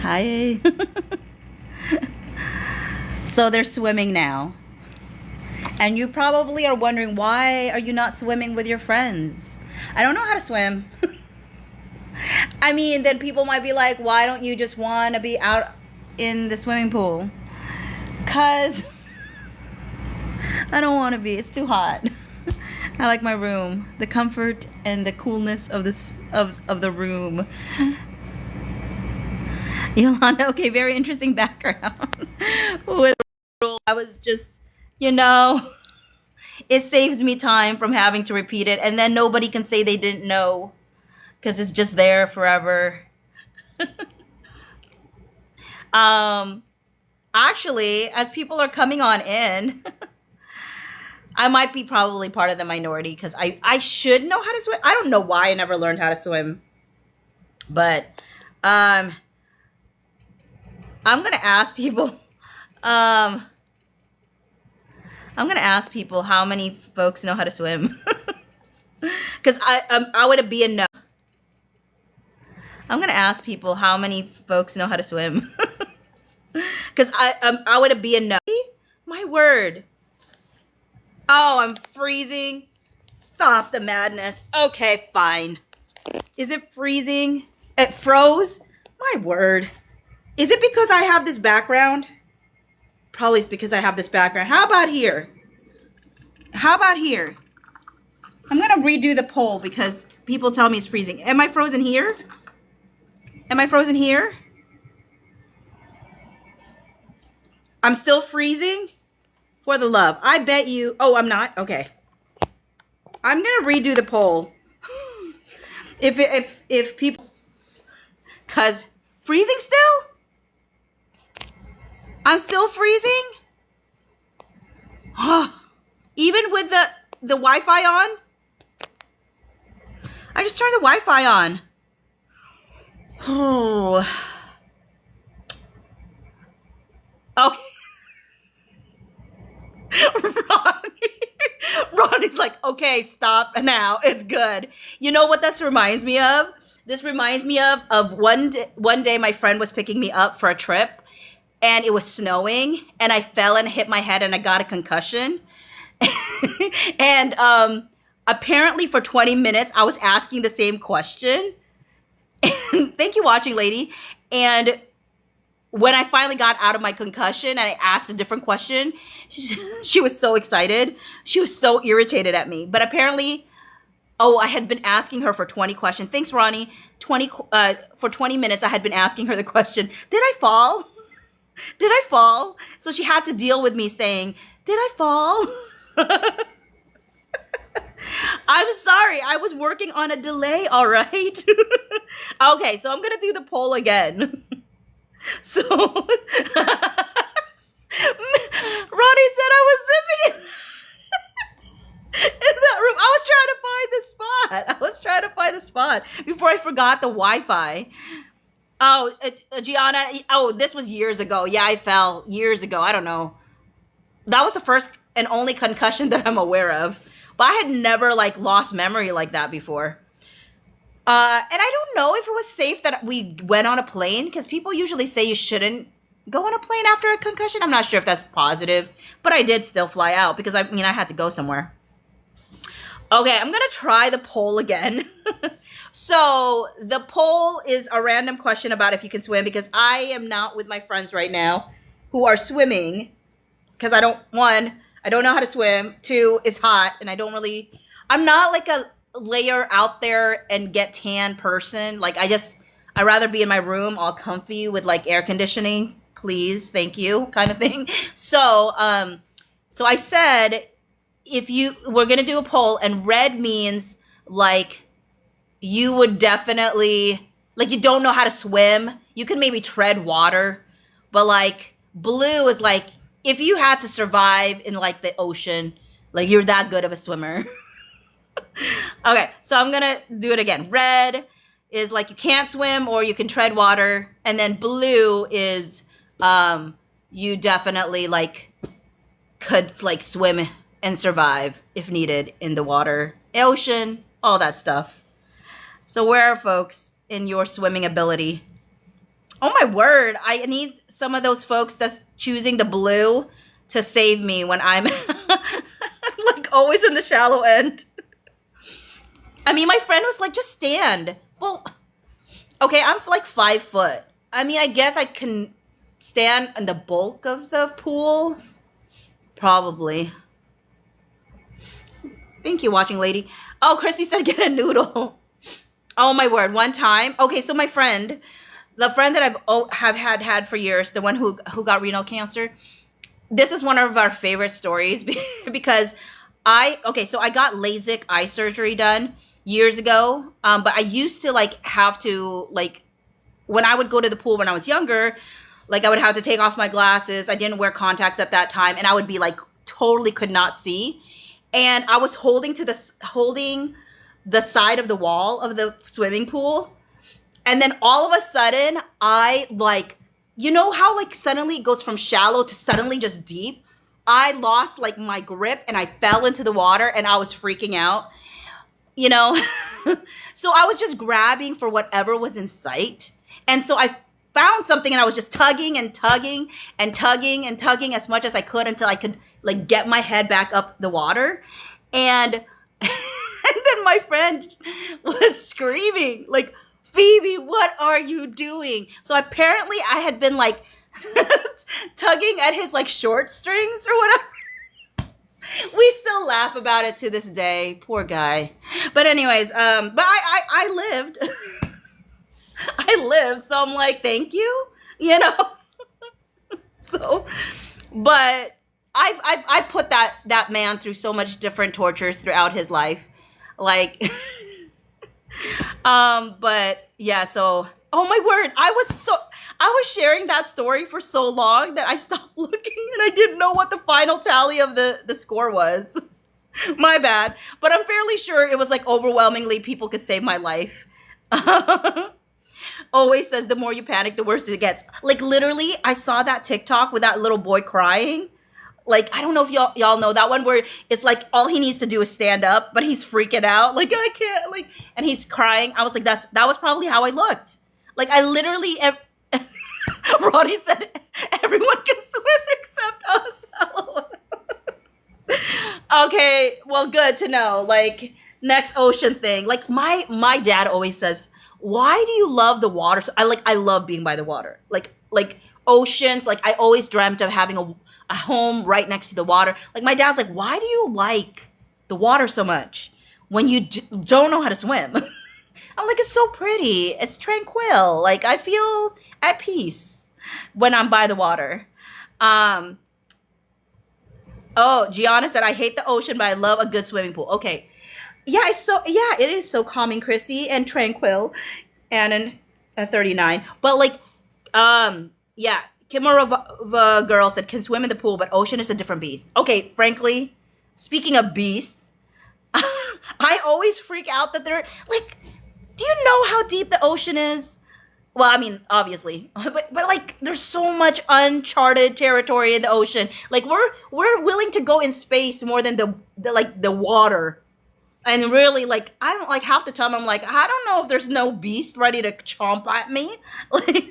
Hi. So they're swimming now. And you probably are wondering, why are you not swimming with your friends? I don't know how to swim. I mean, then people might be like, why don't you just want to be out in the swimming pool? Because I don't want to be. It's too hot. I like my room. The comfort and the coolness of this of the room. Yolanda, okay, very interesting background. With I was just, you know, it saves me time from having to repeat it, and then nobody can say they didn't know because it's just there forever. Um, Actually, as people are coming on in, I might be probably part of the minority because I should know how to swim. I don't know why I never learned how to swim, but um, I'm gonna ask people. Um, I'm gonna ask people how many folks know how to swim, because I would be a no. I'm gonna ask people how many folks know how to swim, because I would be a no. My word. Oh, I'm freezing. Stop the madness. Okay, fine. Is it freezing? It froze? My word. Is it because I have this background? Probably it's because I have this background. How about here? How about here? I'm going to redo the poll because people tell me it's freezing. Am I frozen here? Am I frozen here? I'm still freezing? For the love. I bet you... Oh, I'm not? Okay. I'm going to redo the poll. If people... Because freezing still? I'm still freezing? Even with the Wi-Fi on? I just turned the Wi-Fi on. Oh. Okay. Ronnie's like, okay, stop now. It's good. You know what this reminds me of? This reminds me of one day my friend was picking me up for a trip and it was snowing and I fell and hit my head and I got a concussion. And apparently for 20 minutes I was asking the same question. And thank you watching, lady. And when I finally got out of my concussion and I asked a different question, she was so excited. She was so irritated at me. But apparently, I had been asking her for 20 questions. Thanks, Ronnie. For 20 minutes, I had been asking her the question, did I fall? Did I fall? So she had to deal with me saying, did I fall? I'm sorry. I was working on a delay, all right? Okay, so I'm going to do the poll again. So, Ronnie said I was zipping in that room. I was trying to find the spot before I forgot the Wi-Fi. Oh, Gianna. Oh, this was years ago. Yeah, I fell years ago. I don't know. That was the first and only concussion that I'm aware of. But I had never lost memory like that before. And I don't know if it was safe that we went on a plane because people usually say you shouldn't go on a plane after a concussion. I'm not sure if that's positive, but I did still fly out because I had to go somewhere. Okay, I'm going to try the poll again. So the poll is a random question about if you can swim because I am not with my friends right now who are swimming because I don't know how to swim. 2, it's hot and I'm not like a layer out there and get tan person. I'd rather be in my room all comfy with air conditioning, please, thank you, kind of thing. So I said we're gonna do a poll, and red means you would definitely you don't know how to swim. You can maybe tread water, but blue is if you had to survive in the ocean, you're that good of a swimmer. Okay, so I'm gonna do it again. Red is you can't swim or you can tread water, and then blue is you definitely could swim and survive if needed in the water, ocean, all that stuff. So where are folks in your swimming ability? Oh my word! I need some of those folks that's choosing the blue to save me when I'm like always in the shallow end. I mean, my friend was like, just stand. Well, okay, I'm like 5 foot. I mean, I guess I can stand in the bulk of the pool. Probably. Thank you, watching lady. Oh, Chrissy said get a noodle. Oh my word! One time, okay, so my friend, the friend that have had for years, the one who got renal cancer. This is one of our favorite stories because so I got LASIK eye surgery done years ago. But I used to like have to like when I would go to the pool when I was younger, like I would have to take off my glasses. I didn't wear contacts at that time, and I would be like totally could not see. And I was holding the side of the wall of the swimming pool. And then all of a sudden, I like, you know how like suddenly it goes from shallow to suddenly just deep? I lost like my grip and I fell into the water and I was freaking out, you know? So I was just grabbing for whatever was in sight. And so I found something and I was just tugging and tugging and tugging and tugging as much as I could until I could like get my head back up the water. And and then my friend was screaming like, Phoebe, what are you doing? So apparently I had been like tugging at his like short strings or whatever. We still laugh about it to this day. Poor guy. But anyways, but I lived. I lived, so I'm like, thank you, you know. So, but I put that man through so much different tortures throughout his life, like, but yeah. So, oh my word, I was sharing that story for so long that I stopped looking and I didn't know what the final tally of the score was. My bad, but I'm fairly sure it was like overwhelmingly people could save my life. Always says the more you panic, the worse it gets. Like literally, I saw that TikTok with that little boy crying. Like, I don't know if y'all know that one where it's like all he needs to do is stand up, but he's freaking out. Like, I can't, like, and he's crying. I was like, that was probably how I looked. Like, I literally, Ronnie said, everyone can swim except us. Okay, well, good to know. Like, next ocean thing. Like, my dad always says, why do you love the water? So I love being by the water. Like oceans. Like I always dreamt of having a home right next to the water. Like my dad's like, why do you like the water so much when you don't know how to swim? I'm like, it's so pretty. It's tranquil. Like I feel at peace when I'm by the water. Oh, Gianna said, I hate the ocean, but I love a good swimming pool. Okay. Yeah, it is so calming, Chrissy, and tranquil, and at 39. But like, yeah, Kimura girl said can swim in the pool, but ocean is a different beast. Okay, frankly, speaking of beasts, I always freak out that they're like, do you know how deep the ocean is? Well, I mean, obviously, but like, there's so much uncharted territory in the ocean. Like, we're willing to go in space more than the water. And really, like, I'm like half the time I'm like, I don't know if there's no beast ready to chomp at me. I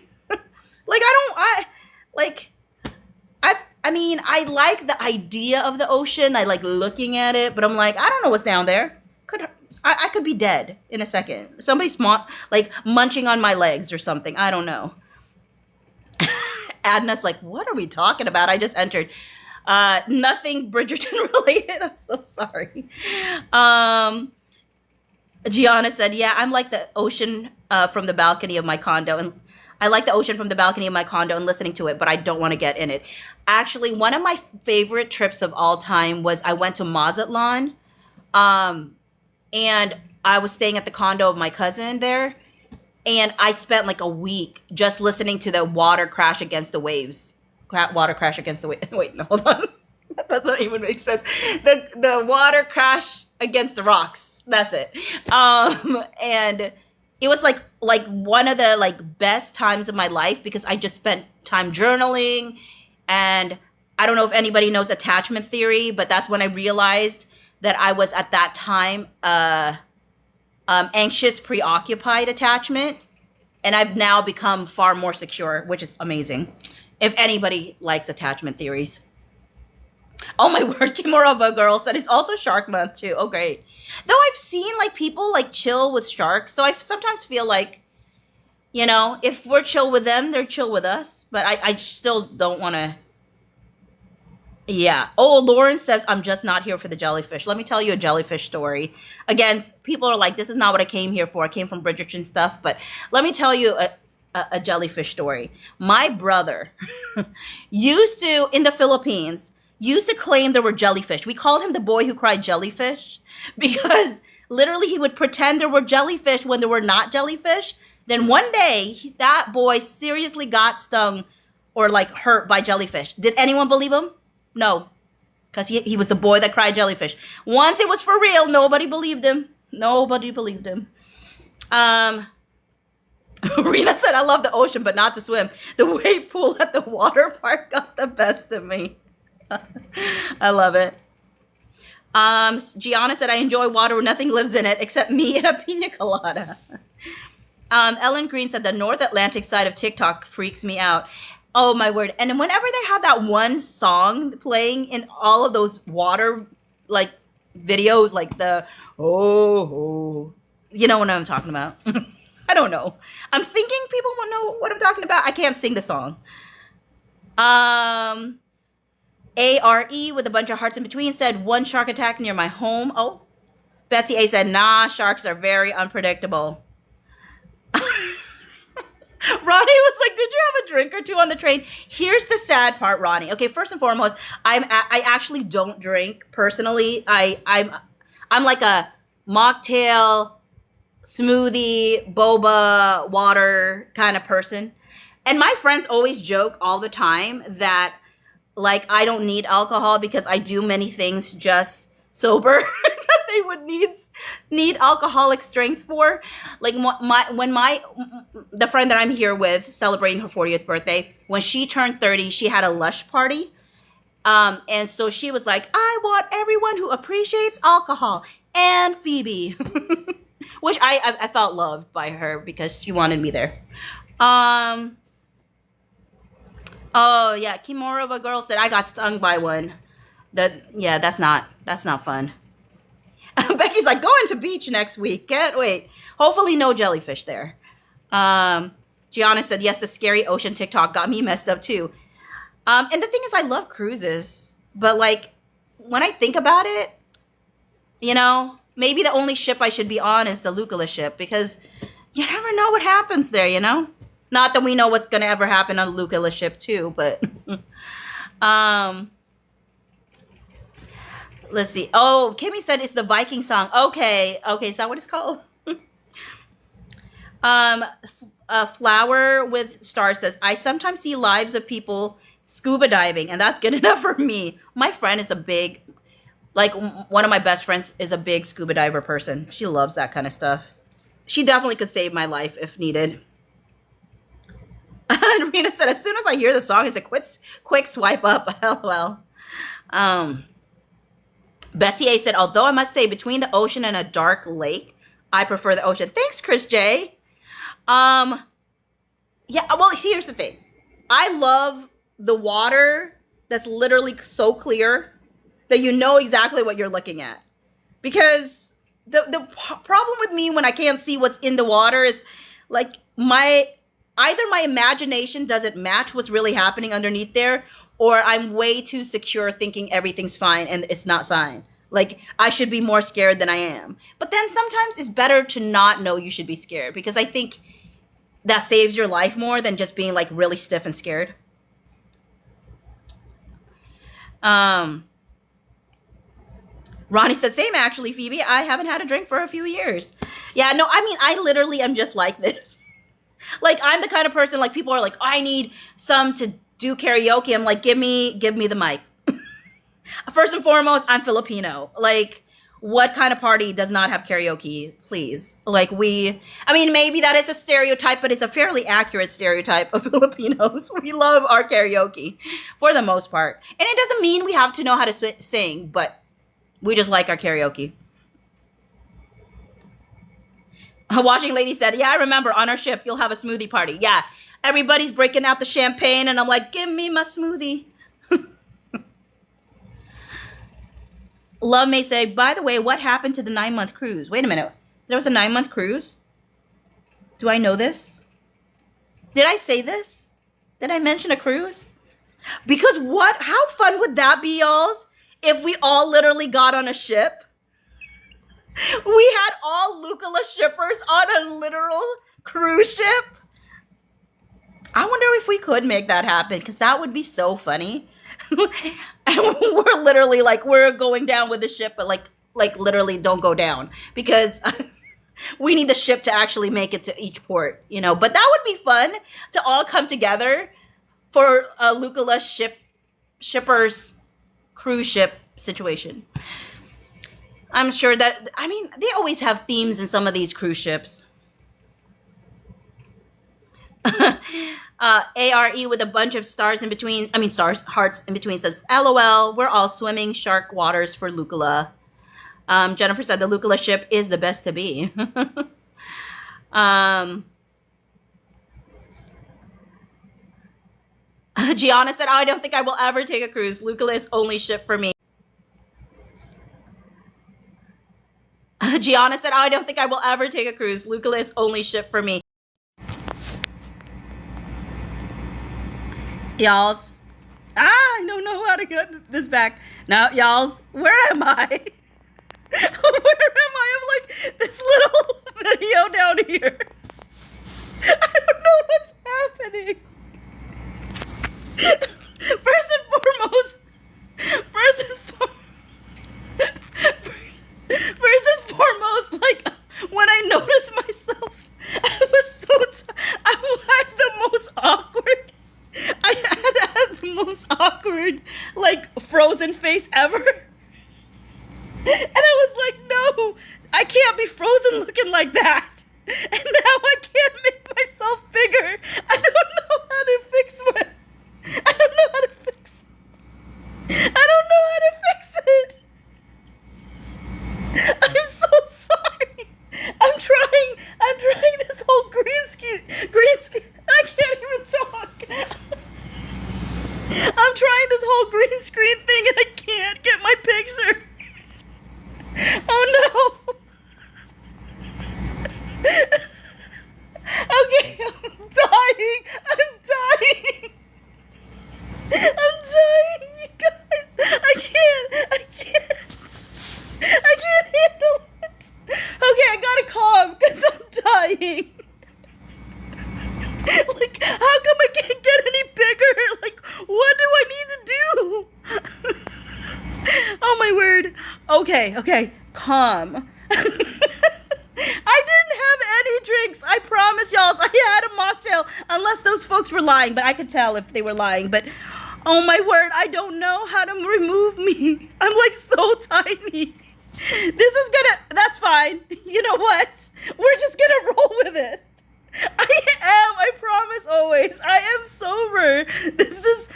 mean, I like the idea of the ocean. I like looking at it, but I'm like, I don't know what's down there. I could be dead in a second. Somebody's like munching on my legs or something. I don't know. Adna's like, what are we talking about? I just entered. Nothing Bridgerton related. I'm so sorry. Gianna said, yeah, I'm like the ocean from the balcony of my condo. And I like the ocean from the balcony of my condo and listening to it, but I don't want to get in it. Actually, one of my favorite trips of all time was I went to Mazatlan. And I was staying at the condo of my cousin there. And I spent like a week just listening to the water crash against the waves. Water crash against the wave. Wait, no, hold on. That doesn't even make sense. The water crash against the rocks. That's it. And it was like one of the like best times of my life because I just spent time journaling. And I don't know if anybody knows attachment theory, but that's when I realized that I was at that time anxious, preoccupied attachment. And I've now become far more secure, which is amazing. If anybody likes attachment theories. Oh my word, Kimura girl said it's also Shark Month too. Oh great. Though I've seen like people like chill with sharks, so I sometimes feel like, you know, if we're chill with them, they're chill with us. But I still don't want to. Yeah. Oh, Lauren says I'm just not here for the jellyfish. Let me tell you a jellyfish story. Again, people are like, this is not what I came here for. I came from Bridgerton stuff, but let me tell you a jellyfish story. My brother used to, in the Philippines, used to claim there were jellyfish. We called him the boy who cried jellyfish because literally he would pretend there were jellyfish when there were not jellyfish. Then one day, that boy seriously got stung or like hurt by jellyfish. Did anyone believe him? No, because he was the boy that cried jellyfish. Once it was for real, nobody believed him. Nobody believed him. Rena said, I love the ocean, but not to swim. The wave pool at the water park got the best of me. I love it. Gianna said, I enjoy water where nothing lives in it except me and a pina colada. Ellen Green said, the North Atlantic side of TikTok freaks me out. Oh my word. And whenever they have that one song playing in all of those water like videos, like the you know what I'm talking about. I don't know. I'm thinking people will know what I'm talking about. I can't sing the song. ARE with a bunch of hearts in between said, one shark attack near my home. Oh, Betsy A said, nah, sharks are very unpredictable. Ronnie was like, did you have a drink or two on the train? Here's the sad part, Ronnie. Okay, first and foremost, I actually don't drink personally. I'm like a mocktail, smoothie, boba, water kind of person. And my friends always joke all the time that like I don't need alcohol because I do many things just sober that they would need alcoholic strength for. Like the friend that I'm here with celebrating her 40th birthday, when she turned 30, she had a Lush party. And so she was like, I want everyone who appreciates alcohol and Phoebe, which I felt loved by her because she wanted me there. Oh yeah, Kimura girl said I got stung by one. That's not fun. Becky's like, going to beach next week. Can't wait. Hopefully no jellyfish there. Gianna said, yes, the scary ocean TikTok got me messed up too. And the thing is, I love cruises, but like when I think about it, you know, maybe the only ship I should be on is the Lukola ship because you never know what happens there, you know? Not that we know what's going to ever happen on a Lukola ship too, but let's see. Oh, Kimmy said it's the Viking song. Okay, is that what it's called? Flower with Star says, I sometimes see lives of people scuba diving, and that's good enough for me. My friend is one of my best friends is a big scuba diver person. She loves that kind of stuff. She definitely could save my life if needed. And Rena said, as soon as I hear the song, it's a quick swipe up. LOL. Betsy A said, although I must say, between the ocean and a dark lake, I prefer the ocean. Thanks, Chris J. Yeah, well, see, here's the thing. I love the water that's literally so clear that you know exactly what you're looking at. Because the problem with me when I can't see what's in the water is like either my imagination doesn't match what's really happening underneath there, or I'm way too secure thinking everything's fine and it's not fine. Like I should be more scared than I am. But then sometimes it's better to not know you should be scared because I think that saves your life more than just being like really stiff and scared. Ronnie said, same actually, Phoebe. I haven't had a drink for a few years. Yeah, no, I mean, I literally am just like this. Like, I'm the kind of person, like, people are like, I need some to do karaoke. I'm like, give me the mic. First and foremost, I'm Filipino. Like, what kind of party does not have karaoke, please? Like, I mean, maybe that is a stereotype, but it's a fairly accurate stereotype of Filipinos. We love our karaoke, for the most part. And it doesn't mean we have to know how to sing, but we just like our karaoke. A washing lady said, yeah, I remember on our ship, you'll have a smoothie party. Yeah, everybody's breaking out the champagne, and I'm like, give me my smoothie. Love may say, by the way, what happened to the 9-month cruise? Wait a minute. There was a 9-month cruise? Do I know this? Did I say this? Did I mention a cruise? Because how fun would that be, y'alls, if we all literally got on a ship? We had all Lukola shippers on a literal cruise ship. I wonder if we could make that happen, because that would be so funny. And we're literally like, we're going down with the ship, but like literally don't go down, because we need the ship to actually make it to each port, you know. But that would be fun to all come together for a Lukola shippers cruise ship situation. I'm sure that, I mean, they always have themes in some of these cruise ships. ARE with a bunch of stars in between, hearts in between, says, LOL, we're all swimming shark waters for Lukola. Jennifer said the Lukola ship is the best to be. Gianna said, I don't think I will ever take a cruise. Lukola is only ship for me. Gianna said, I don't think I will ever take a cruise. Lukola is only ship for me. Y'alls. I don't know how to get this back. Now, y'alls, where am I? Where am I? I'm like this little video down here. I don't know what's happening. First and foremost, like, when I noticed myself, I was so I'm like the most awkward. I had the most awkward, like, frozen face ever. And I was like, no, I can't be frozen looking like that. And now I can't make myself bigger. I don't know how to fix it. I don't know how to fix it. I'm so sorry. I'm trying this whole green screen. I can't even talk. I'm trying this whole green screen thing and I can't get my picture. Oh no. Okay, I'm dying, you guys. I can't handle it. Okay, I gotta calm because I'm dying. Like, how come I can't get any bigger? Like, what do I need to do? Oh my word. Okay, calm. I didn't have any drinks. I promise y'all. I had a mocktail, unless those folks were lying, but I could tell if they were lying. But oh my word, I don't know how to remove me. I'm like so tiny. That's fine. You know what? We're just gonna roll with it. I promise always. I am sober. This is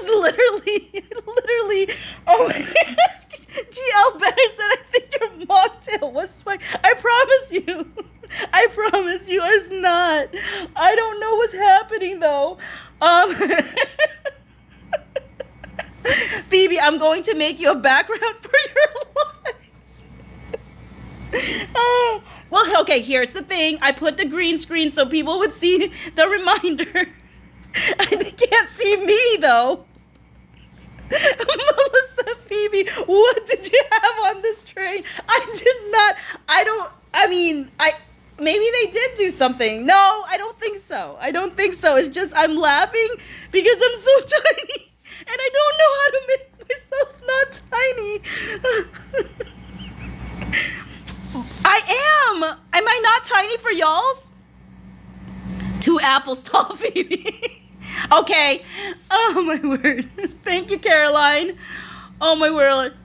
literally, oh my gosh. GL Better said, I think your mocktail was spiked. I promise you it's not. I don't know what's happening though. Phoebe, I'm going to make you a background for your lives. Oh. Well, okay, here's the thing. I put the green screen so people would see the reminder. They can't see me, though. Melissa, Phoebe, what did you have on this train? Maybe they did do something. No, I don't think so. It's just I'm laughing because I'm so tiny. And I don't know how to make myself not tiny. I am. Am I not tiny for y'alls? 2 apples tall, Phoebe. Okay. Oh my word. Thank you, Caroline. Oh my word.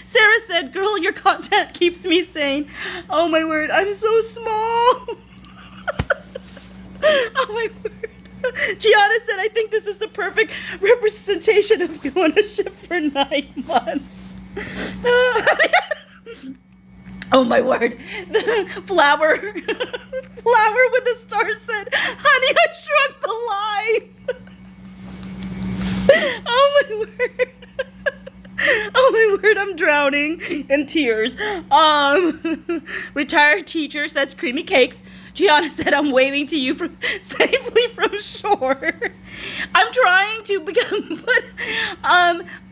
Sarah said, girl, your content keeps me sane. Oh my word. I'm so small. Oh my word. Gianna said, I think this is the perfect representation of you on a ship for 9 months. Oh my word. The flower flower with the star said, honey, I shrunk the life. Oh my word. Oh my word, I'm drowning in tears. Retired teacher says creamy cakes. Gianna said, I'm waving to you from safely from shore. I'm trying to become, but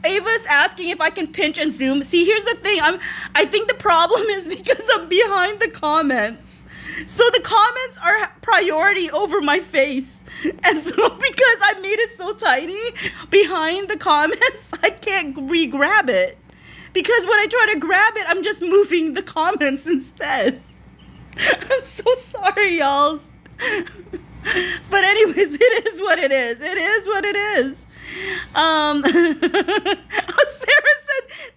Ava's asking if I can pinch and zoom. See, here's the thing. I think the problem is because I'm behind the comments. So the comments are priority over my face. And so because I made it so tiny behind the comments, I can't re-grab it. Because when I try to grab it, I'm just moving the comments instead. I'm so sorry, y'all. But anyways, it is what it is. It is what it is. Sarah said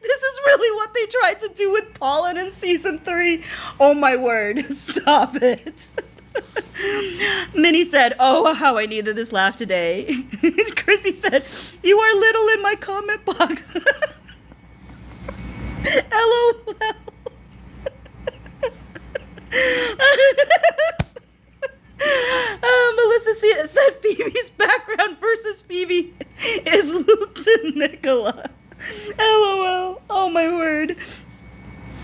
this is really what they tried to do with Pollen in season 3. Oh my word. Stop it. Minnie said, oh, how I needed this laugh today. Chrissy said, you are little in my comment box. LOL. Melissa said Phoebe's background versus Phoebe is Luke to Nicola. LOL. Oh my word.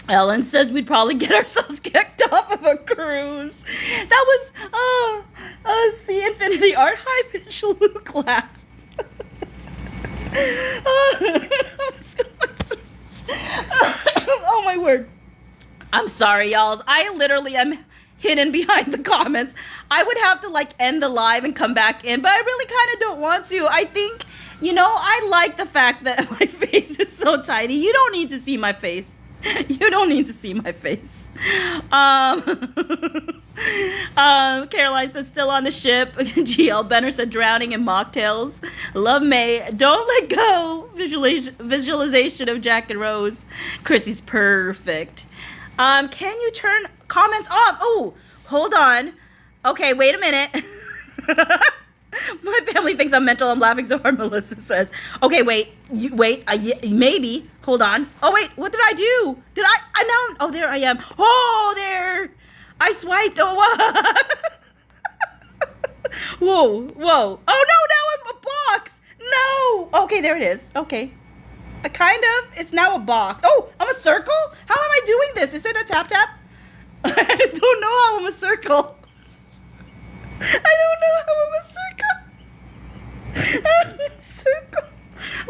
Ellen says we'd probably get ourselves kicked off of a cruise. That was C Infinity Art High Pitch Luke laugh. Oh my word. I'm sorry, y'all. I literally am hidden behind the comments. I would have to like end the live and come back in, but I really kind of don't want to. I think, I like the fact that my face is so tiny. You don't need to see my face. You don't need to see my face. Caroline said still on the ship. GL Benner said drowning in mocktails. Love May. Don't let go. Visualization of Jack and Rose. Chrissy's perfect. Can you turn comments off? Oh, hold on. Okay, wait a minute. My family thinks I'm mental. I'm laughing so hard, Melissa says. Okay, wait. Maybe. Hold on. Oh, wait. What did I do? Did I know? Oh, there I am. Oh, there. I swiped. Oh, whoa. Whoa. Oh, no, now I'm a box. No. Okay, there it is. Okay. Kind of. It's now a box. Oh, I'm a circle? How am I doing this? Is it a tap? I don't know how I'm a circle. I don't know how I'm a circle.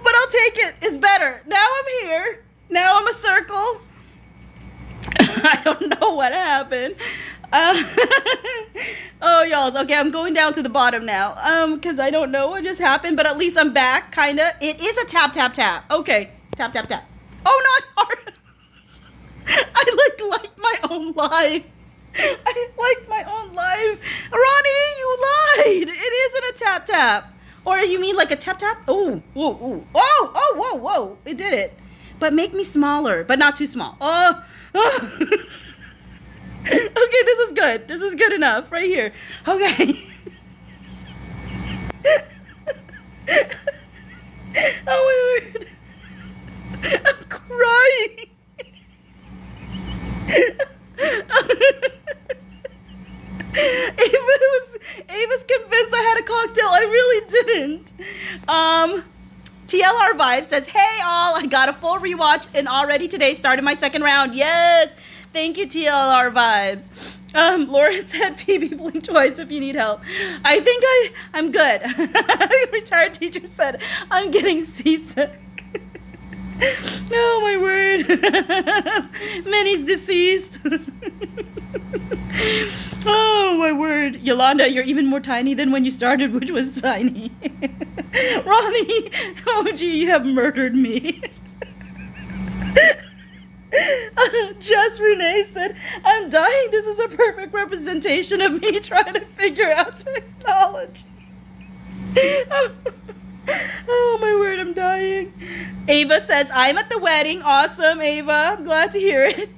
But I'll take it. It's better. Now I'm here. Now I'm a circle. I don't know what happened. Oh, y'all. Okay, I'm going down to the bottom now. Because I don't know what just happened, but at least I'm back, kind of. It is a tap. Okay. Tap. Oh, no, I like my own live. I like my own live. Ronnie, you lied. It isn't a tap. Or you mean like a tap? Oh, whoa. Oh, whoa. It did it. But make me smaller, but not too small. Oh. Okay, this is good. This is good enough right here. Okay. Oh my word. I'm crying. Ava's convinced I had a cocktail. I really didn't. TLR Vibe says, hey all, I got a full rewatch and already today started my second round. Yes. Thank you, TLR Vibes. Laura said, Phoebe, blink twice if you need help. I think I'm good. Retired teacher said, I'm getting seasick. Oh, my word. Minnie's deceased. Oh, my word. Yolanda, you're even more tiny than when you started, which was tiny. Ronnie, oh, gee, you have murdered me. Just Renee said, I'm dying. This is a perfect representation of me trying to figure out technology. Oh my word, I'm dying. Ava says, I'm at the wedding. Awesome, Ava. Glad to hear it.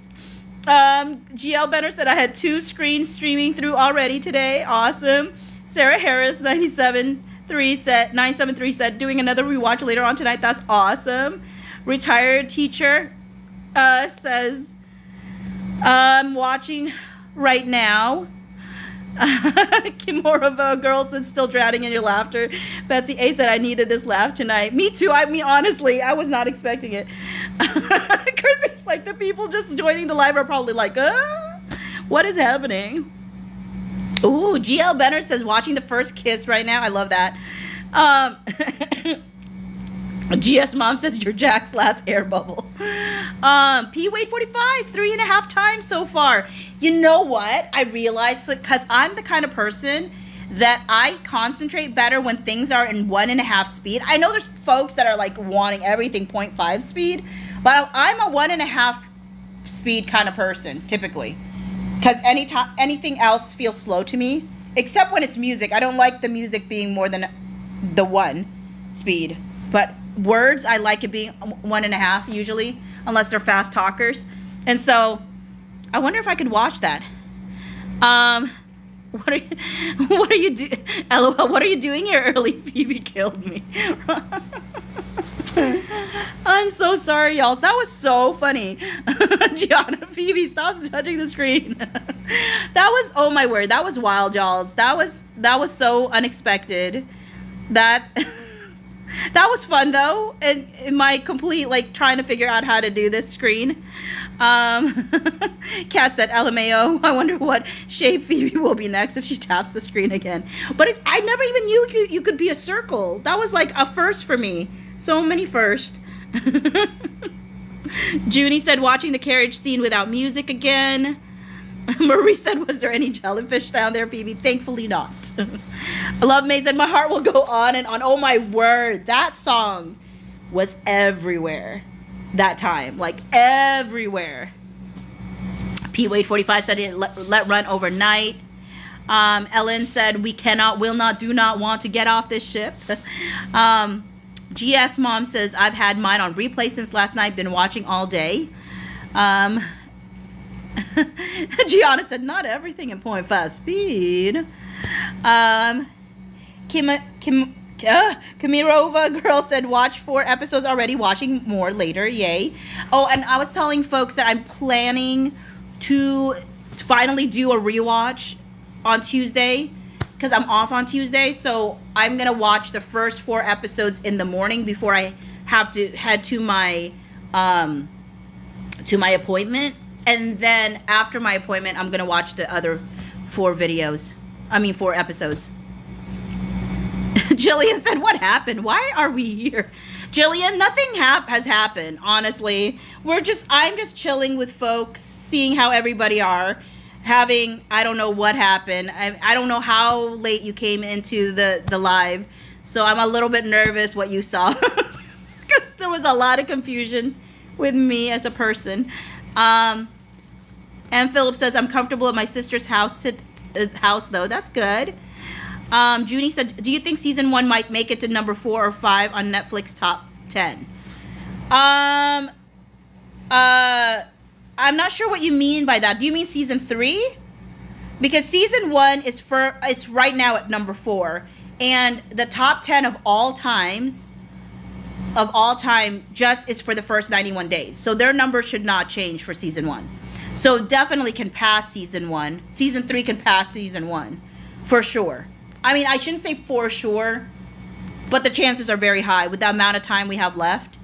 GL Benner said, I had 2 screens streaming through already today. Awesome. Sarah Harris, 973 said, doing another rewatch later on tonight. That's awesome. Retired teacher says, I'm watching right now. Kimura girl said, still drowning in your laughter. Betsy A said, I needed this laugh tonight. Me too. I mean, honestly, I was not expecting it. Chrissy's like, the people just joining the live are probably like, what is happening? Ooh, GL Benner says, watching the first kiss right now. I love that. GS Mom says, you're Jack's last air bubble. P Wade 45, 3.5 times so far. You know what? I realized, because I'm the kind of person that I concentrate better when things are in 1.5 speed. I know there's folks that are like wanting everything 0.5 speed, but I'm a 1.5 speed kind of person, typically. Because anything else feels slow to me, except when it's music. I don't like the music being more than the 1 speed. But words, I like it being 1.5 usually, unless they're fast talkers. And so I wonder if I could watch that. What are you doing? LOL, what are you doing here early? Phoebe killed me. I'm so sorry, y'all. That was so funny. Gianna, Phoebe, stop touching the screen. That was, oh my word, that was wild, y'all. That was so unexpected. That was fun though. And in my complete like trying to figure out how to do this screen. Kat said, LMAO, I wonder what shape Phoebe will be next if she taps the screen again. But I never even knew you could be a circle. That was like a first for me. So many first. Junie said, watching the carriage scene without music again. Marie said, was there any jellyfish down there, Phoebe? Thankfully not. Love May said, my heart will go on and on. Oh my word, that song was everywhere that time, like everywhere. P Wade 45 said it let run overnight. Ellen said, we cannot, will not, do not want to get off this ship. GS Mom says, I've had mine on replay since last night, been watching all day. Gianna said, not everything in 0.5 speed. Kamirova girl said, watch 4 episodes already, watching more later, yay. Oh, and I was telling folks that I'm planning to finally do a rewatch on Tuesday, because I'm off on Tuesday, so I'm gonna watch the first 4 episodes in the morning before I have to head to my appointment, and then after my appointment I'm gonna watch the other 4 episodes. Jillian said, what happened? Why are we here? Jillian, nothing has happened, honestly. I'm just chilling with folks, seeing how everybody are. I don't know what happened. I don't know how late you came into the live. So I'm a little bit nervous what you saw. Because there was a lot of confusion with me as a person. And Philip says, I'm comfortable at my sister's house though. That's good. Junie said, do you think season 1 might make it to number 4 or 5 on Netflix top 10? I'm not sure what you mean by that. Do you mean season 3? Because season 1 it's right now at number 4, and the top 10 of all time just is for the first 91 days. So their number should not change for season 1. So definitely can pass season 1. Season 3 can pass season 1 for sure. I mean, I shouldn't say for sure, but the chances are very high with the amount of time we have left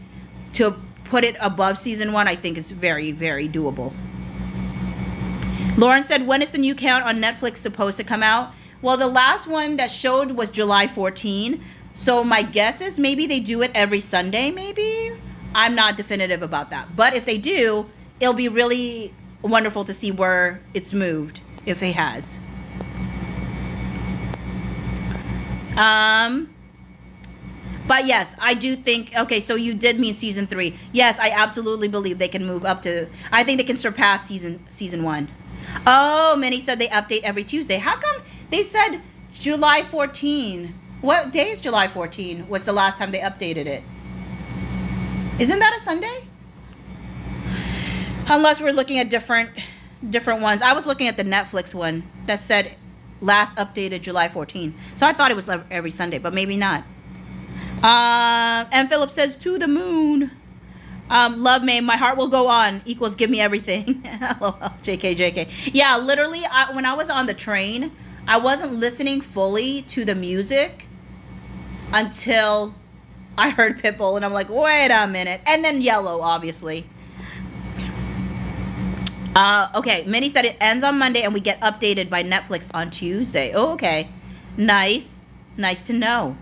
to put it above season 1. I think is very, very doable. Lauren said, when is the new count on Netflix supposed to come out? Well, the last one that showed was July 14. So my guess is maybe they do it every Sunday, maybe. I'm not definitive about that. But if they do, it'll be really wonderful to see where it's moved, if it has. But yes, I do think, okay, so you did mean season 3. Yes, I absolutely believe they can move up to, I think they can surpass season 1. Oh, Minnie said they update every Tuesday. How come they said July 14? What day is July 14? Was the last time they updated it? Isn't that a Sunday? Unless we're looking at different ones. I was looking at the Netflix one that said last updated July 14. So I thought it was every Sunday, but maybe not. And Philip says, to the moon. Love May, my heart will go on equals give me everything. LOL, JK, JK. Yeah, literally, when I was on the train, I wasn't listening fully to the music until I heard Pitbull, and I'm like, wait a minute. And then Yellow, obviously. Okay, Minnie said it ends on Monday and we get updated by Netflix on Tuesday. Oh, okay. Nice. Nice to know.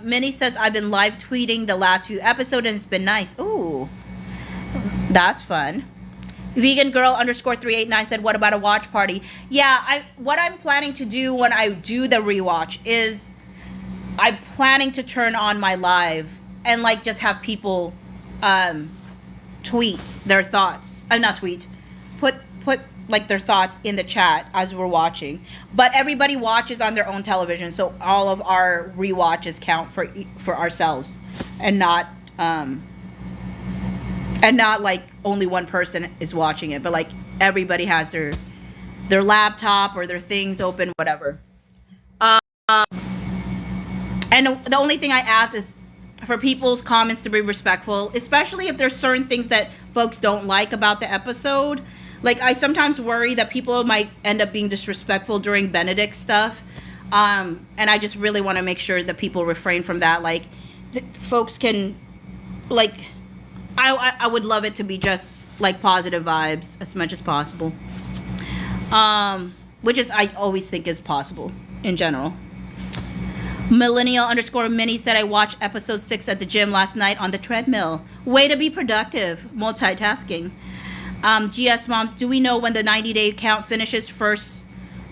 Minnie says, I've been live tweeting the last few episodes and it's been nice. Ooh, that's fun. Vegan girl underscore 389 said, what about a watch party? Yeah, what I'm planning to do when I do the rewatch is I'm planning to turn on my live and like just have people tweet their thoughts. Not tweet. Put like their thoughts in the chat as we're watching. But everybody watches on their own television, so all of our rewatches count for ourselves, and not like only one person is watching it, but like everybody has their laptop or their things open, whatever. And the only thing I ask is for people's comments to be respectful, especially if there's certain things that folks don't like about the episode. Like, I sometimes worry that people might end up being disrespectful during Benedict stuff. And I just really want to make sure that people refrain from that. Like, folks can, like, I would love it to be just, like, positive vibes as much as possible. Which is, I always think is possible in general. Millennial underscore Minnie said, I watched episode 6 at the gym last night on the treadmill. Way to be productive. Multitasking. GS Moms, do we know when the 90-day count finishes? First,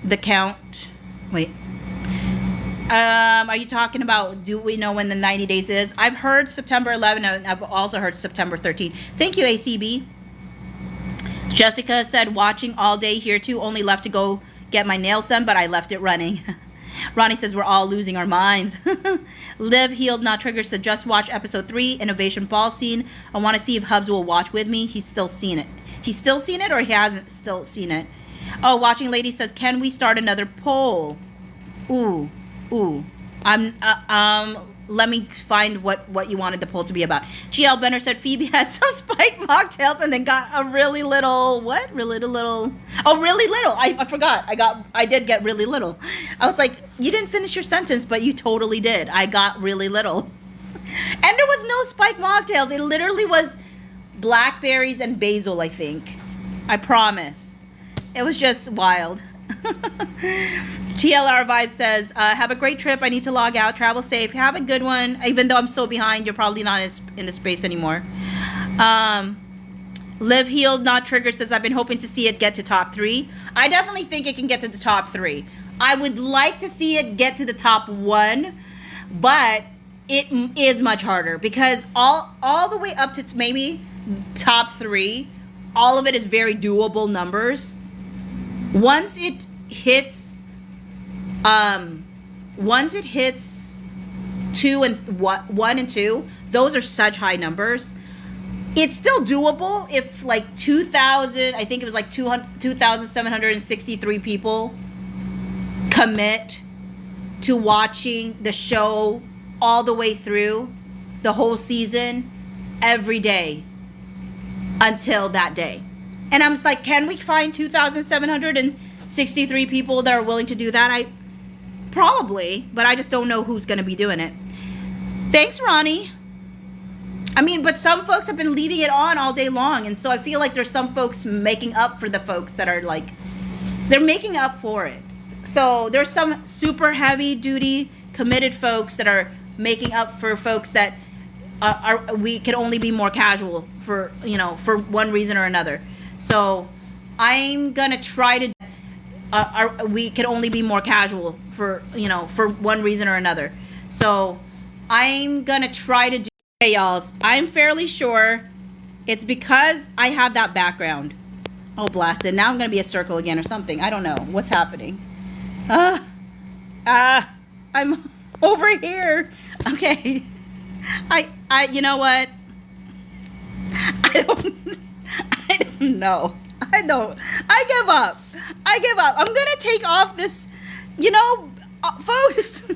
the count. Wait. Are you talking about, do we know when the 90 days is? I've heard September 11, and I've also heard September 13. Thank you, ACB. Jessica said, watching all day here too. Only left to go get my nails done, but I left it running. Ronnie says, we're all losing our minds. Live, Healed, Not Triggered said, just watch episode 3, Innovation Ball Scene. I want to see if Hubs will watch with me. He's still seen it. He's still seen it, or he hasn't still seen it? Oh, Watching Lady says, can we start another poll? Ooh. Let me find what you wanted the poll to be about. GL Benner said Phoebe had some spiked mocktails and then got a really little, what? Really little. Oh, really little. I forgot. I did get really little. I was like, you didn't finish your sentence, but you totally did. I got really little. And there was no spiked mocktails. It literally was blackberries and basil, I think. I promise. It was just wild. TLR Vibe says, have a great trip. I need to log out. Travel safe. Have a good one. Even though I'm so behind, you're probably not in the space anymore. Live, Healed, Not Triggered says, I've been hoping to see it get to top 3. I definitely think it can get to the top 3. I would like to see it get to the top 1, but it is much harder because all the way up to maybe top 3, all of it is very doable numbers. Once it hits 2 and 1 and 2, those are such high numbers. It's still doable if like 2,000, I think it was like 2,763 people commit to watching the show all the way through the whole season every day until that day. And I'm just like, can we find 2,763 people that are willing to do that? Probably, but I just don't know who's going to be doing it. Thanks, Ronnie. I mean, but some folks have been leaving it on all day long. And so I feel like there's some folks making up for the folks that are like, they're making up for it. So there's some super heavy duty committed folks that are making up for folks that we can only be more casual for, for one reason or another. So I'm going to try to, we can only be more casual for, for one reason or another. So I'm going to try to do, hey, y'all, I'm fairly sure it's because I have that background. Oh, blasted. Now I'm going to be a circle again or something. I don't know what's happening. I'm over here. Okay. You know what? I don't know. I give up. I'm going to take off this, folks.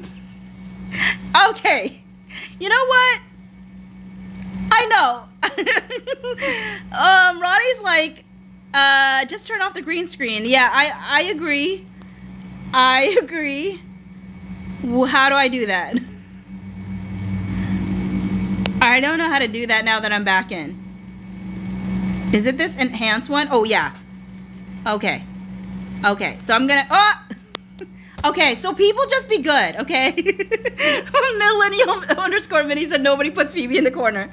Okay. You know what? I know. Ronnie's like, just turn off the green screen. Yeah, I agree. I agree. How do I do that? I don't know how to do that now that I'm back in. Is it this enhanced one? Oh, yeah. Okay. Okay, so I'm gonna... Oh! Okay, so people just be good, okay? Millennial underscore Minnie said nobody puts Phoebe in the corner.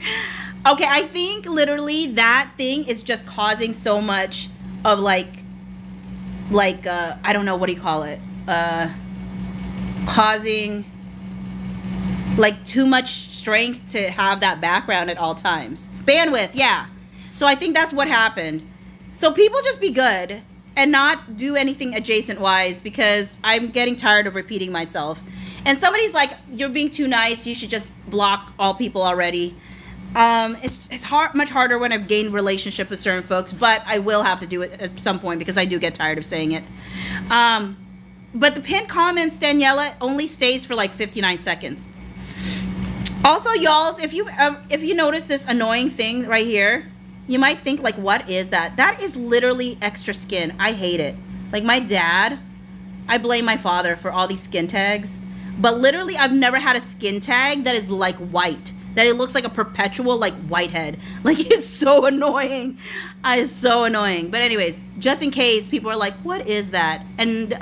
Okay, I think literally that thing is just causing so much of like I don't know, what do you call it? Causing like too much strength to have that background at all times. Bandwidth, yeah. So I think that's what happened. So people just be good and not do anything adjacent wise, because I'm getting tired of repeating myself. And somebody's like, you're being too nice, you should just block all people already. It's much harder when I've gained relationship with certain folks, but I will have to do it at some point because I do get tired of saying it. But the pinned comments, Daniela, only stays for like 59 seconds. Also, y'all, if you notice this annoying thing right here, you might think like, what is that? That is literally extra skin. I hate it. Like my dad, I blame my father for all these skin tags, but literally I've never had a skin tag that is like white, that it looks like a perpetual like whitehead. Like it's so annoying. It's so annoying. But anyways, just in case people are like, what is that? And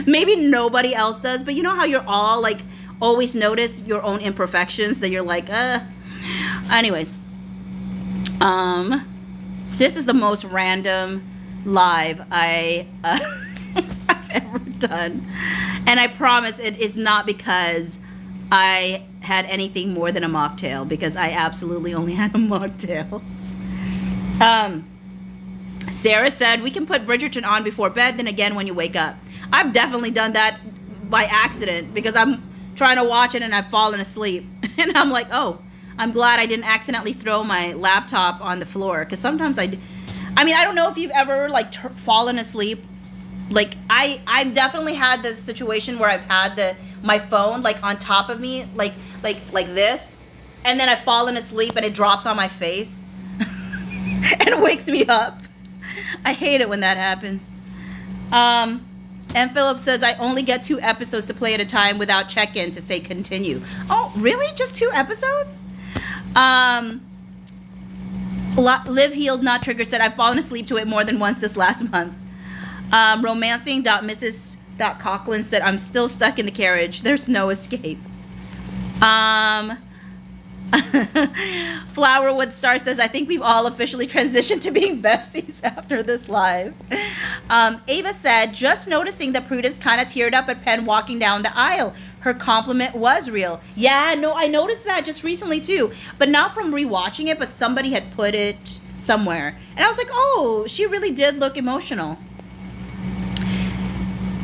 maybe nobody else does, but you know how you're all like always notice your own imperfections, that you're like, anyways. This is the most random live I've ever done. And I promise it is not because I had anything more than a mocktail, because I absolutely only had a mocktail. Sarah said, we can put Bridgerton on before bed, then again when you wake up. I've definitely done that by accident, because I'm trying to watch it and I've fallen asleep. And I'm like, oh, I'm glad I didn't accidentally throw my laptop on the floor, because sometimes I mean, I don't know if you've ever like fallen asleep. Like I've definitely had the situation where I've had my phone like on top of me, like this, and then I've fallen asleep and it drops on my face and wakes me up. I hate it when that happens. And Philip says, I only get 2 episodes to play at a time without check-in to say continue. Oh, really? Just 2 episodes? Live Healed Not Triggered said, I've fallen asleep to it more than once this last month. Romancing.Mrs.Coughlin said, I'm still stuck in the carriage. There's no escape. Flowerwood Star says, I think we've all officially transitioned to being besties after this live. Ava said, just noticing that Prudence kind of teared up at Penn walking down the aisle. Her compliment was real. Yeah, no, I noticed that just recently too, but not from rewatching it, but somebody had put it somewhere. And I was like, oh, she really did look emotional.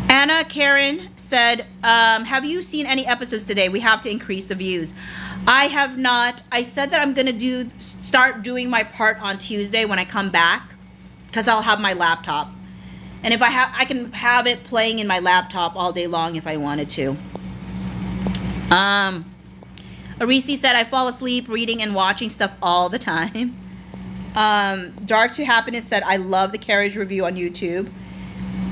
Anna Karen said, have you seen any episodes today? We have to increase the views. I have not. I said that I'm going to start doing my part on Tuesday when I come back, because I'll have my laptop. And if I can have it playing in my laptop all day long if I wanted to. Arisi said, I fall asleep reading and watching stuff all the time. Dark to Happiness said, I love the carriage review on YouTube.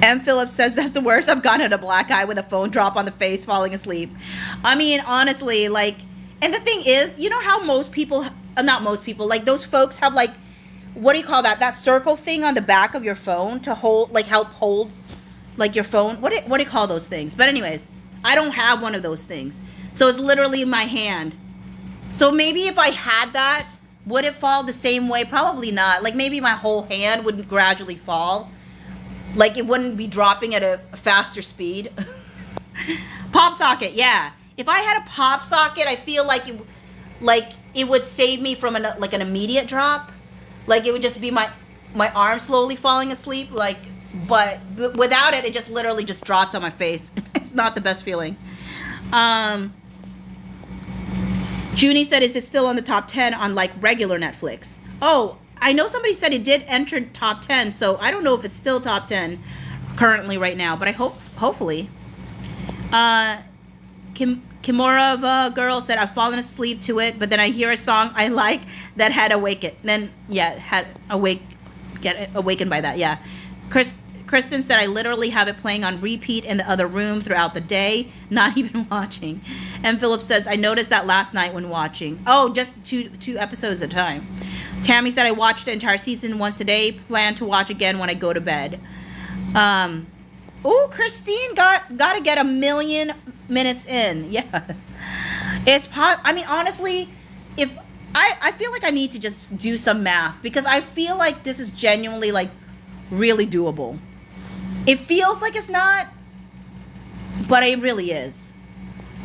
M. Phillips says, that's the worst. I've gotten a black eye with a phone drop on the face falling asleep. I mean, honestly, like, and the thing is, you know how most people, not most people, like those folks have like, what do you call that? That circle thing on the back of your phone to hold, like help hold like your phone. What do you call those things? But anyways, I don't have one of those things. So it's literally in my hand. So maybe if I had that, would it fall the same way? Probably not. Like maybe my whole hand would gradually fall. Like it wouldn't be dropping at a faster speed. Pop socket, yeah. If I had a pop socket, I feel like it would save me from an immediate drop. Like it would just be my arm slowly falling asleep. Like, but without it, it just literally just drops on my face. It's not the best feeling. Junie said, is it still on the top 10 on like regular Netflix? Oh, I know somebody said it did enter top 10, so I don't know if it's still top 10 currently right now, but I hopefully. Kimura of a girl said, I've fallen asleep to it, but then I hear a song I like that had awakened. Then, yeah, get awakened by that, yeah. Kristen said, I literally have it playing on repeat in the other room throughout the day, not even watching. And Philip says, I noticed that last night when watching. Oh, just two episodes at a time. Tammy said, I watched the entire season once today, plan to watch again when I go to bed. Oh, Christine got to get 1 million minutes in. Yeah. I mean, honestly, if I feel like I need to just do some math because I feel like this is genuinely like really doable. It feels like it's not, but it really is.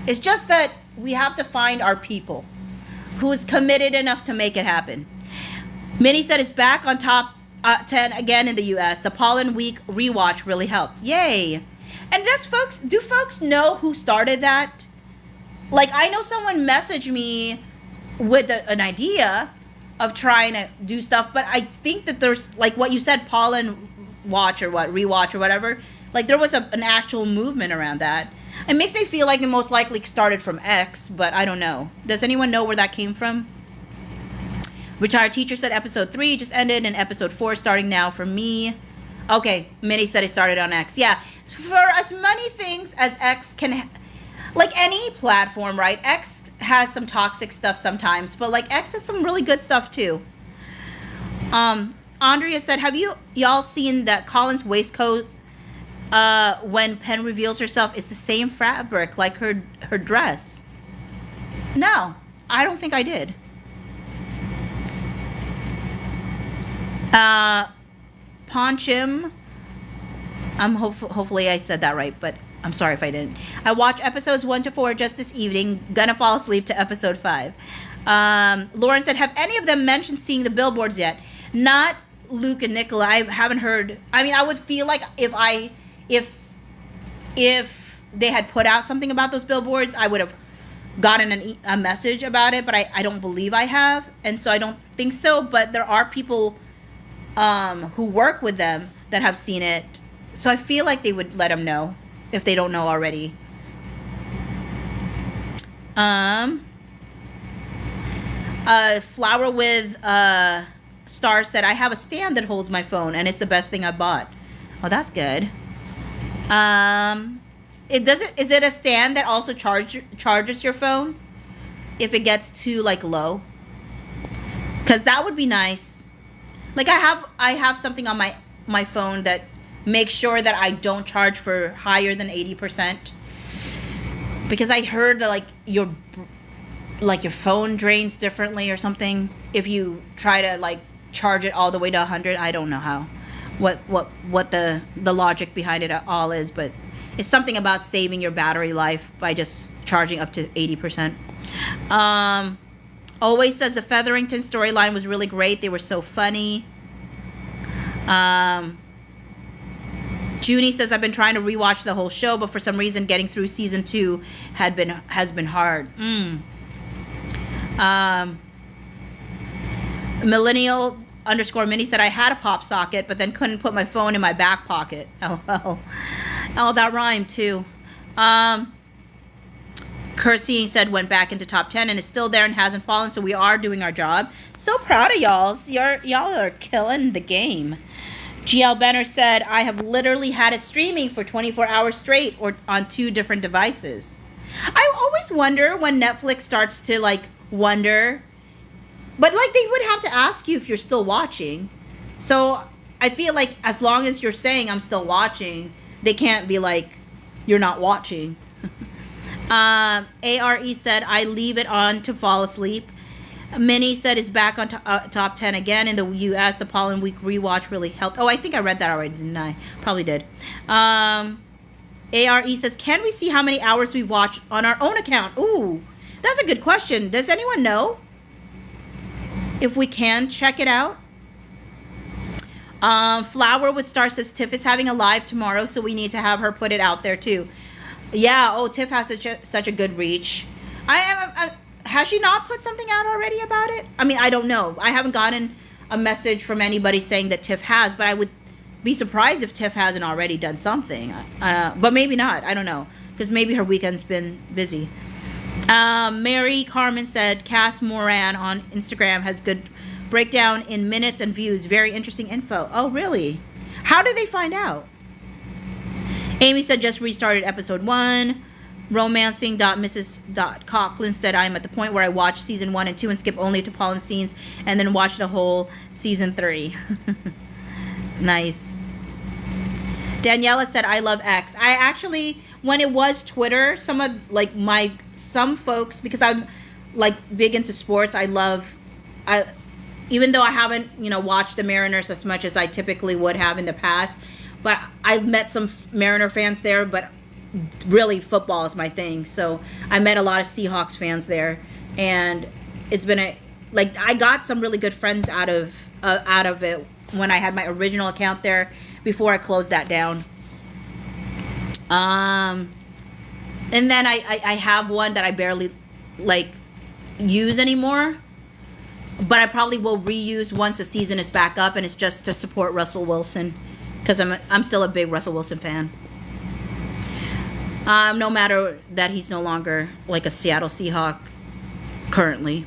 It's just that we have to find our people who is committed enough to make it happen. Minnie said it's back on top 10 again in the US. The Pollen Week rewatch really helped. Yay. And do folks know who started that? Like, I know someone messaged me with an idea of trying to do stuff, but I think that there's, like what you said, Pollen Watch or what, rewatch or whatever. Like, there was an actual movement around that. It makes me feel like it most likely started from X, but I don't know. Does anyone know where that came from? Retired teacher said episode 3 just ended and episode 4 starting now for me. Okay, Minnie said it started on X. Yeah, for as many things as X can, like any platform, right? X has some toxic stuff sometimes, but like X has some really good stuff too. Andrea said, have y'all seen that Colin's waistcoat when Penn reveals herself is the same fabric like her dress? No, I don't think I did. Ponchim, hopefully I said that right, but I'm sorry if I didn't. I watched episodes 1 to 4 just this evening. Gonna fall asleep to episode 5. Lauren said, have any of them mentioned seeing the billboards yet? Not Luke and Nicola. I haven't heard. I mean, I would feel like if they had put out something about those billboards, I would have gotten a message about it, but I don't believe I have, and so I don't think so. But there are people who work with them that have seen it, so I feel like they would let them know if they don't know already. Flower with Star said, I have a stand that holds my phone and it's the best thing I bought. Oh, that's good. Is it a stand that also charges your phone if it gets too like low? Because that would be nice. Like I have something on my phone that makes sure that I don't charge for higher than 80%. Because I heard that your phone drains differently or something if you try to like charge it all the way to 100. I don't know how, what the logic behind it all is, but it's something about saving your battery life by just charging up to 80%. Always says the Featherington storyline was really great. They were so funny. Junie says, I've been trying to rewatch the whole show, but for some reason getting through season 2 has been hard. Millennial _Minnie said, I had a pop socket, but then couldn't put my phone in my back pocket. LOL. Oh, that rhymed too. Kirsty said went back into top 10 and is still there and hasn't fallen, so we are doing our job. So proud of y'all. Y'all are killing the game. GL Benner said, I have literally had it streaming for 24 hours straight or on 2 different devices. I always wonder when Netflix starts to wonder, but they would have to ask you if you're still watching. So I feel like as long as you're saying I'm still watching, they can't be like, you're not watching. ARE said, I leave it on to fall asleep. Minnie said it's back on top 10 again in the US. The Pollen Week rewatch really helped. Oh, I think I read that already, didn't I? Probably did. ARE says, can we see how many hours we've watched on our own account? Ooh, that's a good question. Does anyone know if we can check it out? Flower with Star says, Tiff is having a live tomorrow, so we need to have her put it out there too. Yeah, oh, Tiff has such a good reach. Has she not put something out already about it? I mean, I don't know. I haven't gotten a message from anybody saying that Tiff has, but I would be surprised if Tiff hasn't already done something. But maybe not. I don't know. Because maybe her weekend's been busy. Mary Carmen said Cass Moran on Instagram has good breakdown in minutes and views. Very interesting info. Oh, really? How did they find out? Amy said just restarted episode 1. Romancing.mrs.coughlin said I am at the point where I watch season 1 and 2 and skip only to Pollen scenes and then watch the whole season 3. Nice. Daniela said I love X. I actually, when it was Twitter, some folks, because I'm like big into sports, even though I haven't, watched the Mariners as much as I typically would have in the past, but I met some Mariner fans there, but really football is my thing. So I met a lot of Seahawks fans there, and it's been I got some really good friends out of it when I had my original account there before I closed that down. And then I have one that I barely use anymore, but I probably will reuse once the season is back up, and it's just to support Russell Wilson, because I'm still a big Russell Wilson fan. No matter that he's no longer a Seattle Seahawk currently.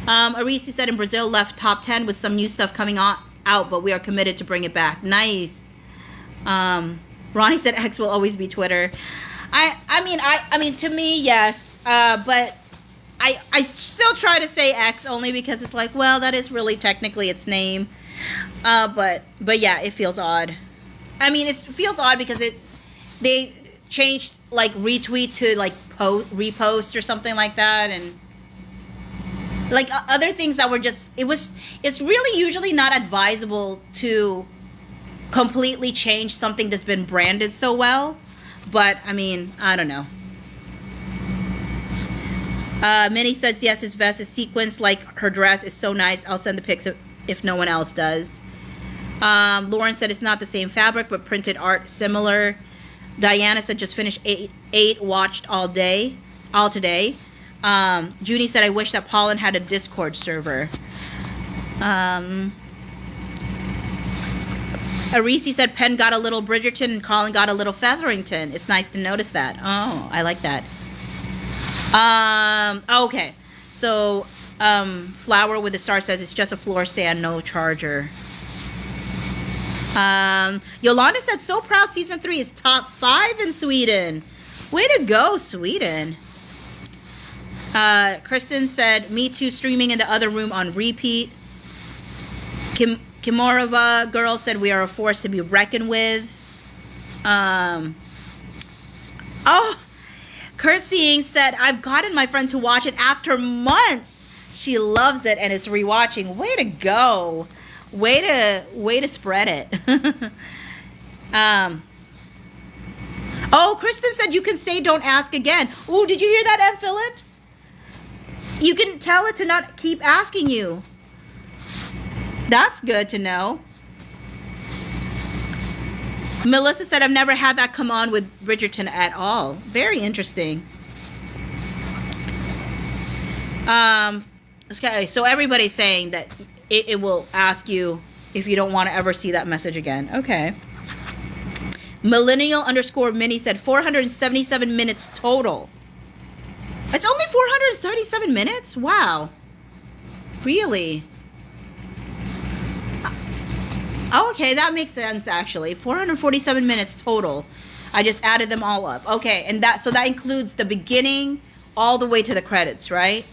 Arisi said in Brazil left top 10 with some new stuff coming out, but we are committed to bring it back. Nice. Ronnie said X will always be Twitter. I mean to me, yes. But I still try to say X only because it's that is really technically its name. But yeah, it feels odd. I mean, it feels odd because they changed retweet to repost or something like that, and other things that were just it's really usually not advisable to completely change something that's been branded so well, but I mean, I don't know. Minnie says yes, his vest is sequenced like her dress is so nice. I'll send the pics if no one else does. Lauren said it's not the same fabric but printed art similar. Diana said just finished 8 watched all today. Judy said I wish that Pollen had a Discord server. Arisi said Penn got a little Bridgerton and Colin got a little Featherington. It's nice to notice that. Oh, I like that. Okay. So Flower with the Star says it's just a floor stand, no charger. Yolanda said so proud season 3 is top 5 in Sweden. Way to go, Sweden. Kristen said me too, streaming in the other room on repeat. Kimorova girl said we are a force to be reckoned with. Kirstying said I've gotten my friend to watch it after months. She loves it and is rewatching. Way to go. Way to spread it. Kristen said you can say don't ask again. Ooh, did you hear that, Em Phillips? You can tell it to not keep asking you. That's good to know. Melissa said I've never had that come on with Bridgerton at all. Very interesting. Okay, so everybody's saying that it will ask you if you don't want to ever see that message again. Okay. Millennial_Minnie said 477 minutes total. It's only 477 minutes? Wow. Really? Oh, okay, that makes sense actually. 447 minutes total. I just added them all up. Okay, and that includes the beginning all the way to the credits, right?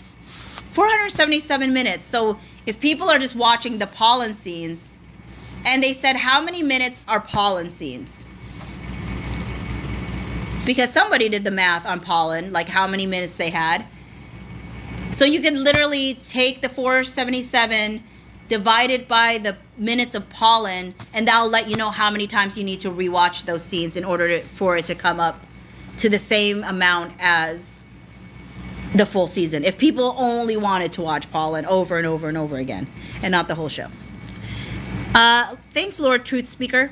477 minutes. So if people are just watching the Pollen scenes, and they said how many minutes are Pollen scenes? Because somebody did the math on Pollen, how many minutes they had. So you can literally take the 477 divided by the minutes of Pollen, and that'll let you know how many times you need to rewatch those scenes in order for it to come up to the same amount as the full season. If people only wanted to watch Pollen over and over and over again, and not the whole show. Thanks, Lord Truth Speaker.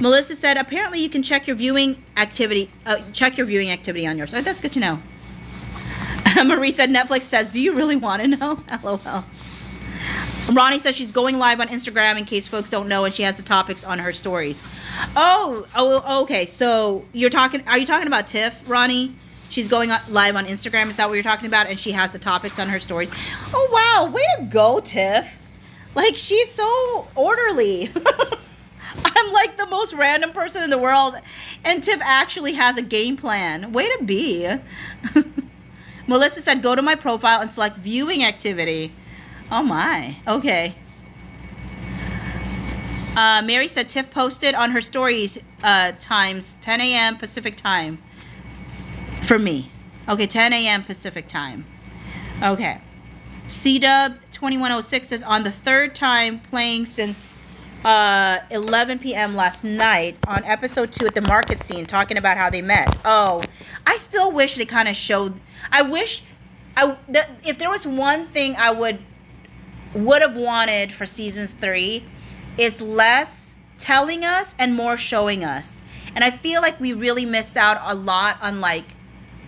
Melissa said apparently you can check your viewing activity. Check your viewing activity on yours. Oh, that's good to know. Marie said Netflix says, "Do you really want to know?" LOL. Ronnie says she's going live on Instagram in case folks don't know, and she has the topics on her stories. Oh, okay. So are you talking about Tiff, Ronnie? She's going live on Instagram. Is that what you're talking about? And she has the topics on her stories. Oh, wow. Way to go, Tiff. Like, she's so orderly. I'm like the most random person in the world. And Tiff actually has a game plan. Way to be. Melissa said, go to my profile and select viewing activity. Oh, my. Okay. Mary said, Tiff posted on her stories times 10 a.m. Pacific time. For me. Okay, 10 a.m. Pacific time. Okay. C-Dub 2106 says, on the third time playing since 11 p.m. last night on episode 2 at the market scene, talking about how they met. Oh, I still wish they kind of showed. I wish if there was one thing I would have wanted for season 3, is less telling us and more showing us. And I feel like we really missed out a lot on like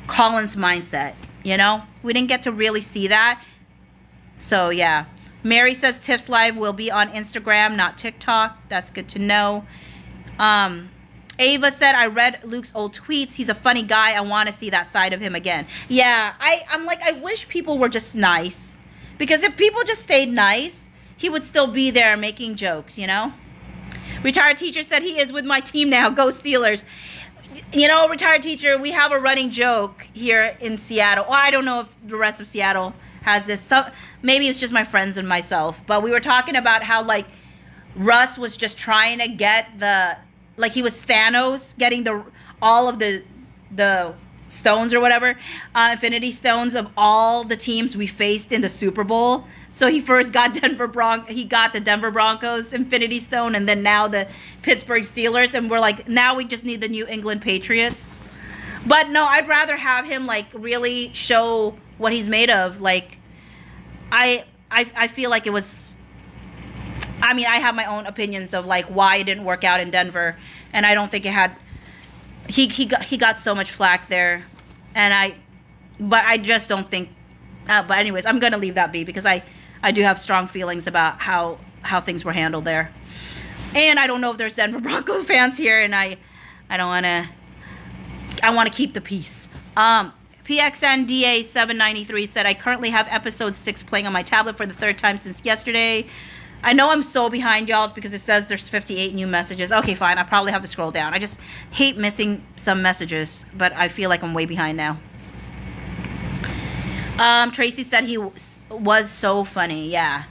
Colin's mindset, you know? We didn't get to really see that. So yeah. Mary says Tiff's live will be on Instagram, not TikTok. That's good to know. Ava said, I read Luke's old tweets. He's a funny guy. I want to see that side of him again. Yeah, I'm like, I wish people were just nice. Because if people just stayed nice, he would still be there making jokes, you know? Retired teacher said he is with my team now. Go Steelers. You know, retired teacher, we have a running joke here in Seattle. Well, I don't know if the rest of Seattle has this. So maybe it's just my friends and myself. But we were talking about how, like, Russ was just trying to get like he was Thanos, getting all of the stones or whatever, Infinity Stones of all the teams we faced in the Super Bowl. So he first got the Denver Broncos Infinity Stone, and then now the Pittsburgh Steelers, and we're like, now we just need the New England Patriots. But no, I'd rather have him like really show what he's made of. Like, I feel like it was. I mean, I have my own opinions of like why it didn't work out in Denver, and I don't think it had. He got so much flack there, but I just don't think. But anyways, I'm gonna leave that be because I do have strong feelings about how things were handled there, and I don't know if there's Denver Bronco fans here, and I don't wanna. I want to keep the peace. PXNDA 793 said I currently have episode 6 playing on my tablet for the third time since yesterday. I know I'm so behind, y'all, because it says there's 58 new messages. Okay, fine. I probably have to scroll down. I just hate missing some messages, but I feel like I'm way behind now. Tracy said he was so funny. Yeah.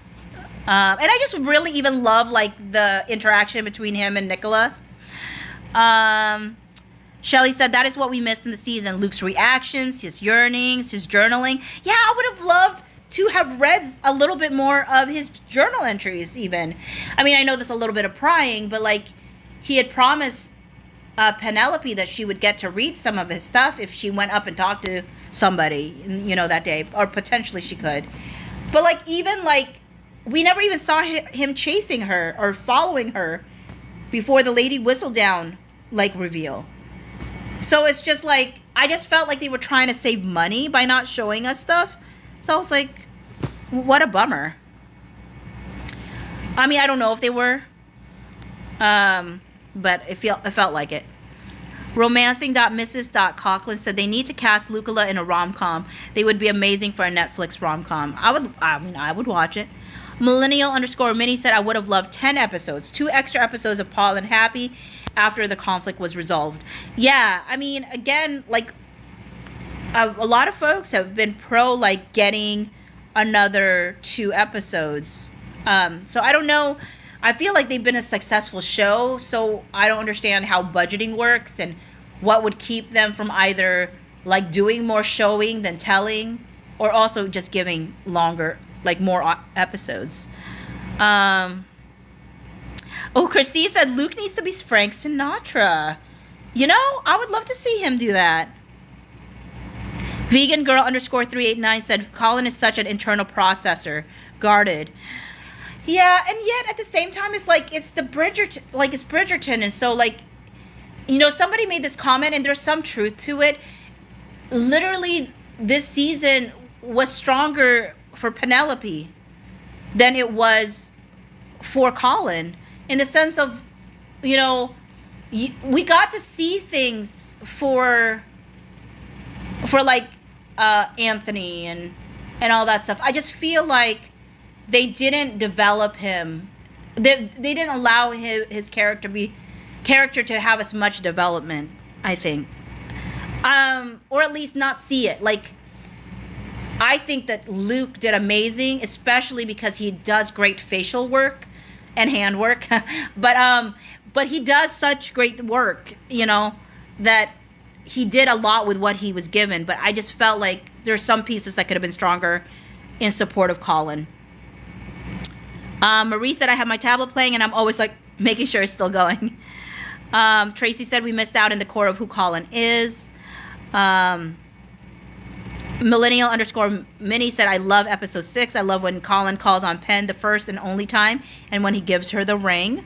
And I just really even love, like, the interaction between him and Nicola. Shelly said that is what we missed in the season. Luke's reactions, his yearnings, his journaling. Yeah, I would have loved to have read a little bit more of his journal entries even. I mean, I know there's a little bit of prying, but like he had promised Penelope that she would get to read some of his stuff if she went up and talked to somebody, you know, that day, or potentially she could. But like even like we never even saw him chasing her or following her before the Lady Whistledown like reveal. So it's just like I just felt like they were trying to save money by not showing us stuff. So I was like, what a bummer. I mean, I don't know if they were. But it felt like it. Romancing.mrs.Coughlin said they need to cast Lukola in a rom-com. They would be amazing for a Netflix rom-com. I would watch it. Millennial_Mini said I would have loved 10 episodes. 2 extra episodes of Paul and Happy after the conflict was resolved. Yeah, I mean, again, like, a lot of folks have been pro like getting another 2 episodes. So I don't know. I feel like they've been a successful show, so I don't understand how budgeting works and what would keep them from either like doing more showing than telling, or also just giving longer, like more episodes. Christine said Luke needs to be Frank Sinatra. You know, I would love to see him do that. Vegan girl _389 said Colin is such an internal processor, guarded. Yeah, and yet at the same time it's like it's Bridgerton, and so like, you know, somebody made this comment and there's some truth to it. Literally this season was stronger for Penelope than it was for Colin, in the sense of, you know, we got to see things for for like Anthony and all that stuff. I just feel like they didn't develop him. They didn't allow his character to have as much development, I think. Or at least not see it. Like, I think that Luke did amazing, especially because he does great facial work and hand work. But he does such great work, you know, that he did a lot with what he was given. But I just felt like there's some pieces that could have been stronger in support of Colin. Marie said, I have my tablet playing and I'm always like making sure it's still going. Tracy said we missed out in the core of who Colin is. Millennial _ Minnie said, I love episode 6. I love when Colin calls on Penn the first and only time and when he gives her the ring.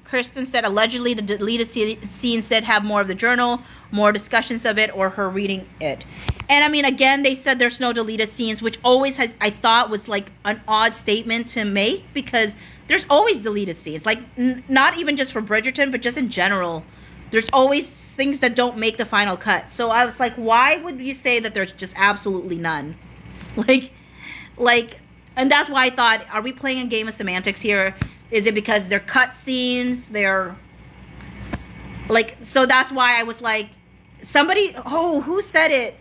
Kristen said, allegedly the deleted scenes did have more of the journal, more discussions of it, or her reading it. And I mean, again, they said there's no deleted scenes, which always I thought was like an odd statement to make, because there's always deleted scenes. Like, not even just for Bridgerton, but just in general. There's always things that don't make the final cut. So I was like, why would you say that there's just absolutely none? Like, and that's why I thought, are we playing a game of semantics here? Is it because they're cut scenes? They're like, so that's why I was like, somebody, who said it?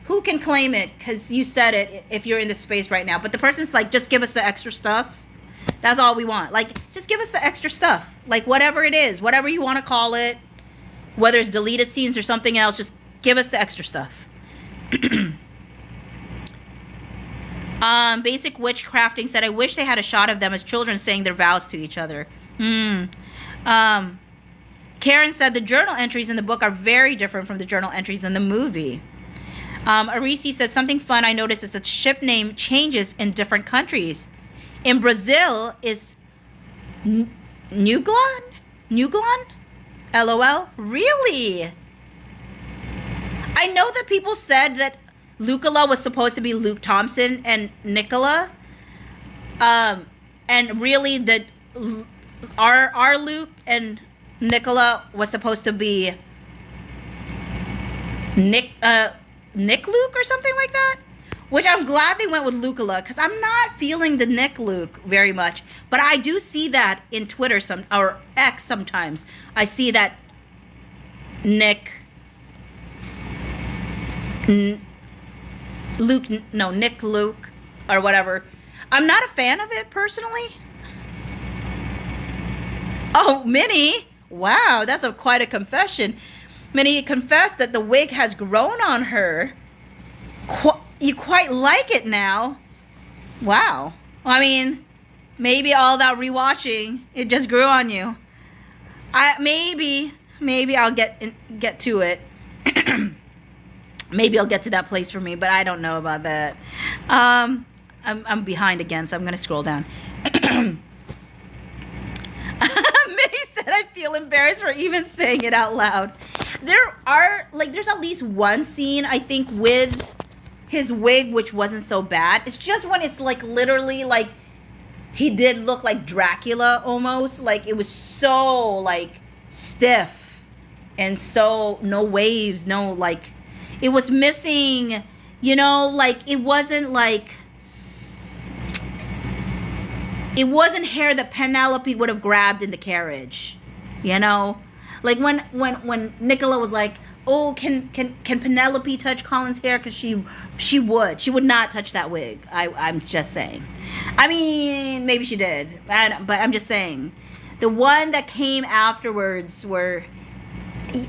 Who can claim it? Because you said it if you're in this space right now. But the person's like, just give us the extra stuff. That's all we want. Like, just give us the extra stuff. Like, whatever it is, whatever you want to call it. Whether it's deleted scenes or something else, just give us the extra stuff. Basic Witchcrafting said, I wish they had a shot of them as children saying their vows to each other. Karen said, the journal entries in the book are very different from the journal entries in the movie. Arisi said, something fun I noticed is that ship name changes in different countries. In Brazil, is Nuglan? LOL? Really? I know that people said that Lukola was supposed to be Luke Thompson and Nicola. And really that our Luke and Nicola was supposed to be Nick Luke or something like that. Which I'm glad they went with Lukola, because I'm not feeling the Nick Luke very much. But I do see that in Twitter or X sometimes. I see that Nick Luke or whatever. I'm not a fan of it personally. Oh, Minnie. Wow, that's quite a confession. Minnie confessed that the wig has grown on her. You quite like it now. Wow. I mean, maybe all that rewatching, it just grew on you. Maybe I'll get to it. Maybe I'll get to that place for me, but I don't know about that. I'm behind again, so I'm gonna scroll down. Minnie said, I feel embarrassed for even saying it out loud. There's at least one scene, I think, with his wig which wasn't so bad. It's just when it's like literally like he did look like Dracula almost. Like it was so like stiff and so no waves, no like it was missing, you know, like it wasn't hair that Penelope would have grabbed in the carriage, you know? Like when Nicola was like, oh, can Penelope touch Colin's hair? Because she would not touch that wig. I'm just saying. I mean, maybe she did, but I'm just saying. The one that came afterwards where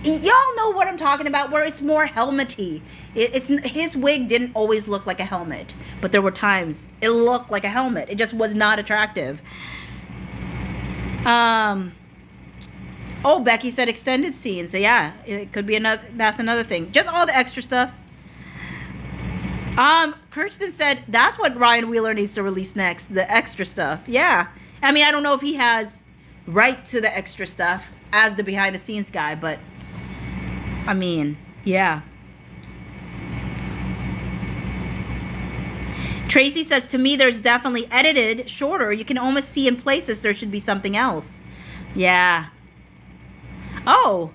y'all know what I'm talking about, where it's more helmety. It's his wig didn't always look like a helmet, but there were times it looked like a helmet. It just was not attractive. Oh, Becky said extended scenes. So yeah, it could be that's another thing. Just all the extra stuff. Kirsten said that's what Ryan Wheeler needs to release next, the extra stuff. Yeah. I mean, I don't know if he has rights to the extra stuff as the behind the scenes guy, but I mean, yeah. Tracy says, to me, there's definitely edited shorter. You can almost see in places there should be something else. Yeah. Oh.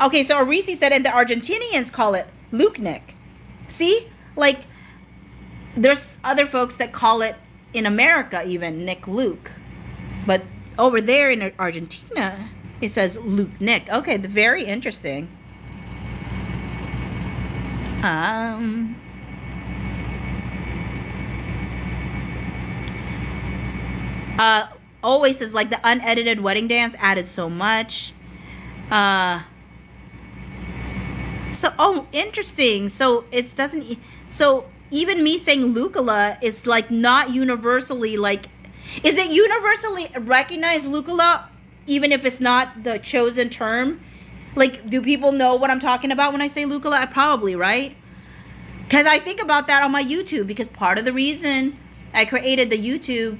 Okay, so Arisi said, and the Argentinians call it Luke Nick. See? Like, there's other folks that call it, in America even, Nick Luke. But over there in Argentina, it says Luke Nick. Okay, very interesting. Always is like the unedited wedding dance added so much. Interesting. So it doesn't. So even me saying Lukola is like not universally like. Is it universally recognized Lukola, even if it's not the chosen term? Like, do people know what I'm talking about when I say Lukola? Probably, right? Because I think about that on my YouTube, because part of the reason I created the YouTube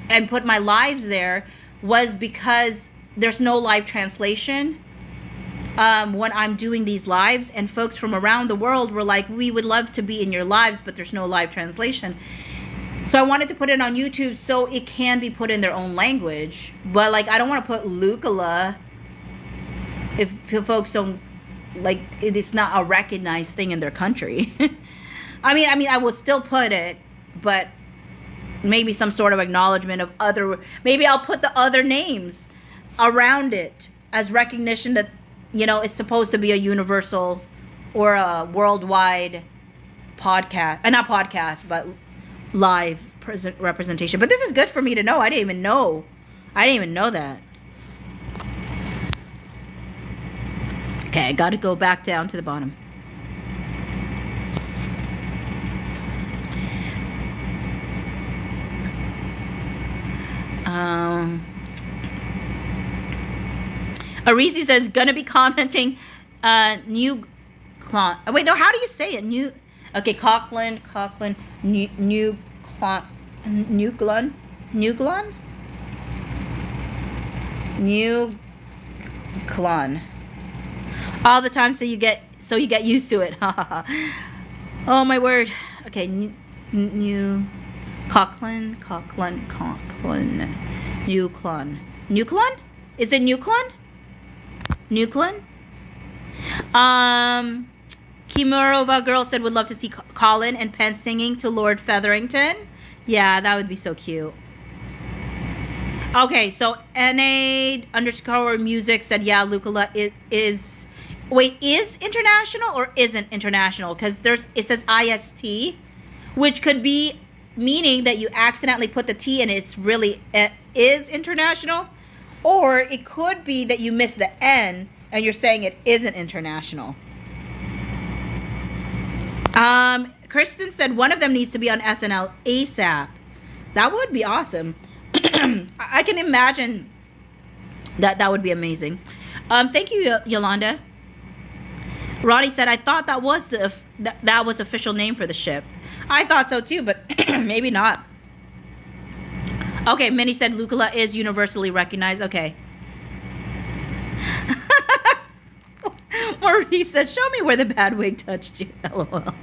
and put my lives there was because there's no live translation when I'm doing these lives, and folks from around the world were like, we would love to be in your lives, but there's no live translation. So I wanted to put it on YouTube so it can be put in their own language. But like, I don't want to put Lukola if folks don't, like, it is not a recognized thing in their country. I mean, I will still put it, but maybe some sort of acknowledgement of other, maybe I'll put the other names around it as recognition that, you know, it's supposed to be a universal or a worldwide podcast, not podcast, but live representation. But this is good for me to know. I didn't even know that. Okay, I got to go back down to the bottom. Arisi says, gonna be commenting new clon. Wait, no, how do you say it? New. Okay, Coughlin, new clon, new glun, all the time, so you get used to it. Oh my word. Okay, new Coughlin, new clon. Is it new clon? Kimurova girl said would love to see Colin and Pence singing to Lord Featherington. Yeah, that would be so cute. Okay, so NA_music said, yeah, Lukola is international or isn't international? Because it says IST, which could be meaning that you accidentally put the T and it's really is international. Or it could be that you missed the N and you're saying it isn't international. Kristen said one of them needs to be on SNL ASAP. That would be awesome. I can imagine that would be amazing. Thank you, Yolanda. Ronnie said, I thought that was that was official name for the ship. I thought so too, but maybe not. Okay, Minnie said Lukola is universally recognized. Okay. Marie said, show me where the bad wig touched you. LOL.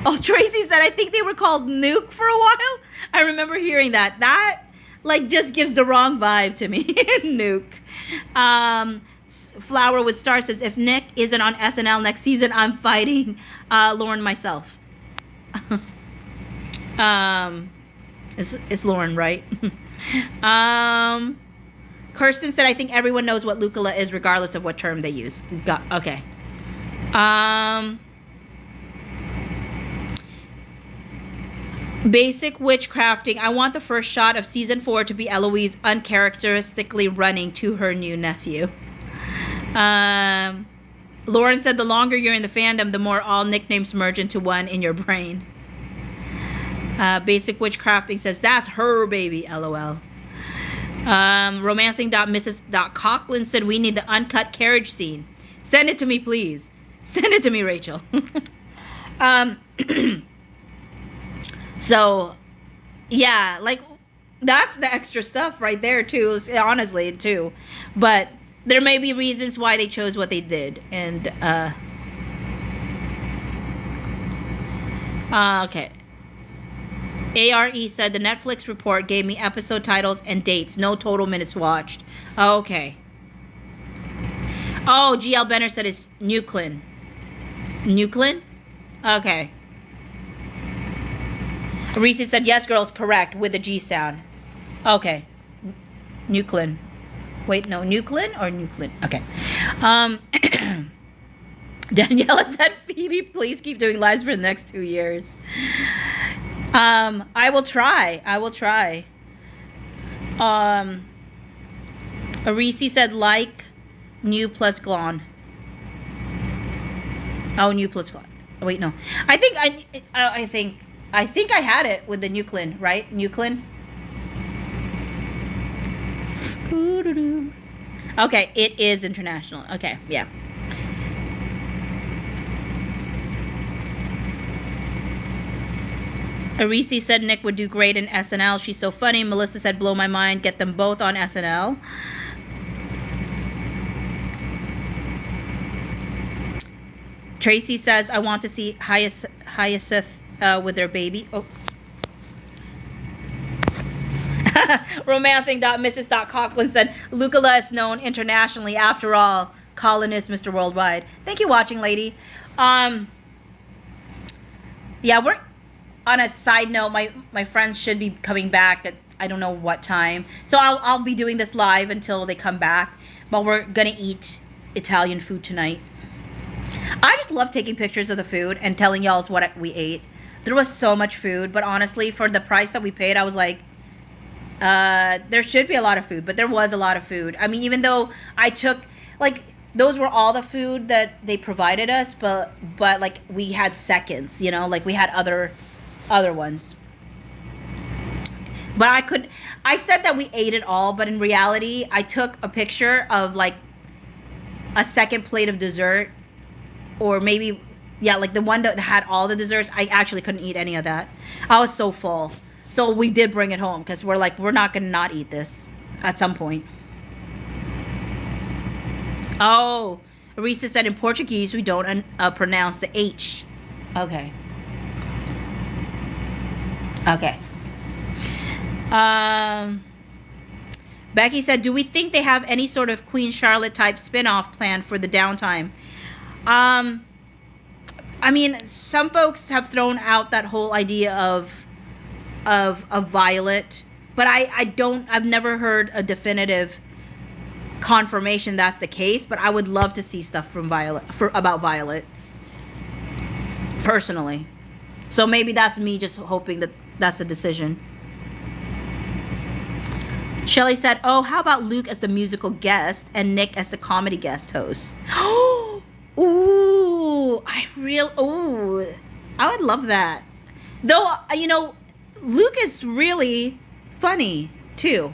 Oh, Tracy said, I think they were called Nuke for a while. I remember hearing that. That, like, just gives the wrong vibe to me. Nuke. Flower with Star says, if Nick isn't on SNL next season, I'm fighting Lauren myself. It's Lauren, right? Kirsten said, I think everyone knows what Lukola is regardless of what term they use. Okay. Basic witchcrafting. I want the first shot of season 4 to be Eloise uncharacteristically running to her new nephew. Lauren said, the longer you're in the fandom, the more all nicknames merge into one in your brain. Basic witchcrafting says, that's her baby, LOL. Romancing.mrs.Coughlin said, we need the uncut carriage scene. Send it to me, please. Send it to me, Rachel. So, yeah, like, that's the extra stuff right there, too, honestly, too. But there may be reasons why they chose what they did. And, okay. ARE said, the Netflix report gave me episode titles and dates. No total minutes watched. Okay. Oh, GL Benner said it's Nuclein. Nuclein? Okay. Reese said, yes, girls, correct, with the G sound. Okay. Nuclein. Wait, no, Nuclein or Nuclein? Okay. Daniela said, Phoebe, please keep doing lives for the next 2 years. I will try. Arisi said, like new plus glon. Oh, new plus glon. Oh, wait, no. I think I had it with the Nuclein, right? Nuclein. Okay, it is international. Okay, yeah. Arisi said Nick would do great in SNL. She's so funny. Melissa said, blow my mind. Get them both on SNL. Tracy says, I want to see Hyacinth with their baby. Oh. Romancing.Mrs.Coughlin said, Lukola is known internationally. After all, Colin is Mr. Worldwide. Thank you watching, lady. Yeah, we're... On a side note, my friends should be coming back at I don't know what time. So I'll be doing this live until they come back. But we're going to eat Italian food tonight. I just love taking pictures of the food and telling y'all what we ate. There was so much food. But honestly, for the price that we paid, I was like, there should be a lot of food. But there was a lot of food. I mean, even though I took, like... Those were all the food that they provided us. But like, we had seconds, you know? Like, we had other ones, but I said that we ate it all, but in reality I took a picture of like a second plate of dessert, or maybe, yeah, like the one that had all the desserts. I actually couldn't eat any of that. I was so full. So we did bring it home because we're not gonna not eat this at some point. Oh, Arisa said in Portuguese we don't pronounce the H. Okay. Okay. Becky said, do we think they have any sort of Queen Charlotte type spin-off plan for the downtime? I mean, some folks have thrown out that whole idea of Violet, but I've never heard a definitive confirmation that's the case, but I would love to see stuff from about Violet personally. So maybe that's me just hoping that that's the decision. Shelly said, oh, how about Luke as the musical guest and Nick as the comedy guest host? Ooh, I would love that. Though, you know, Luke is really funny, too.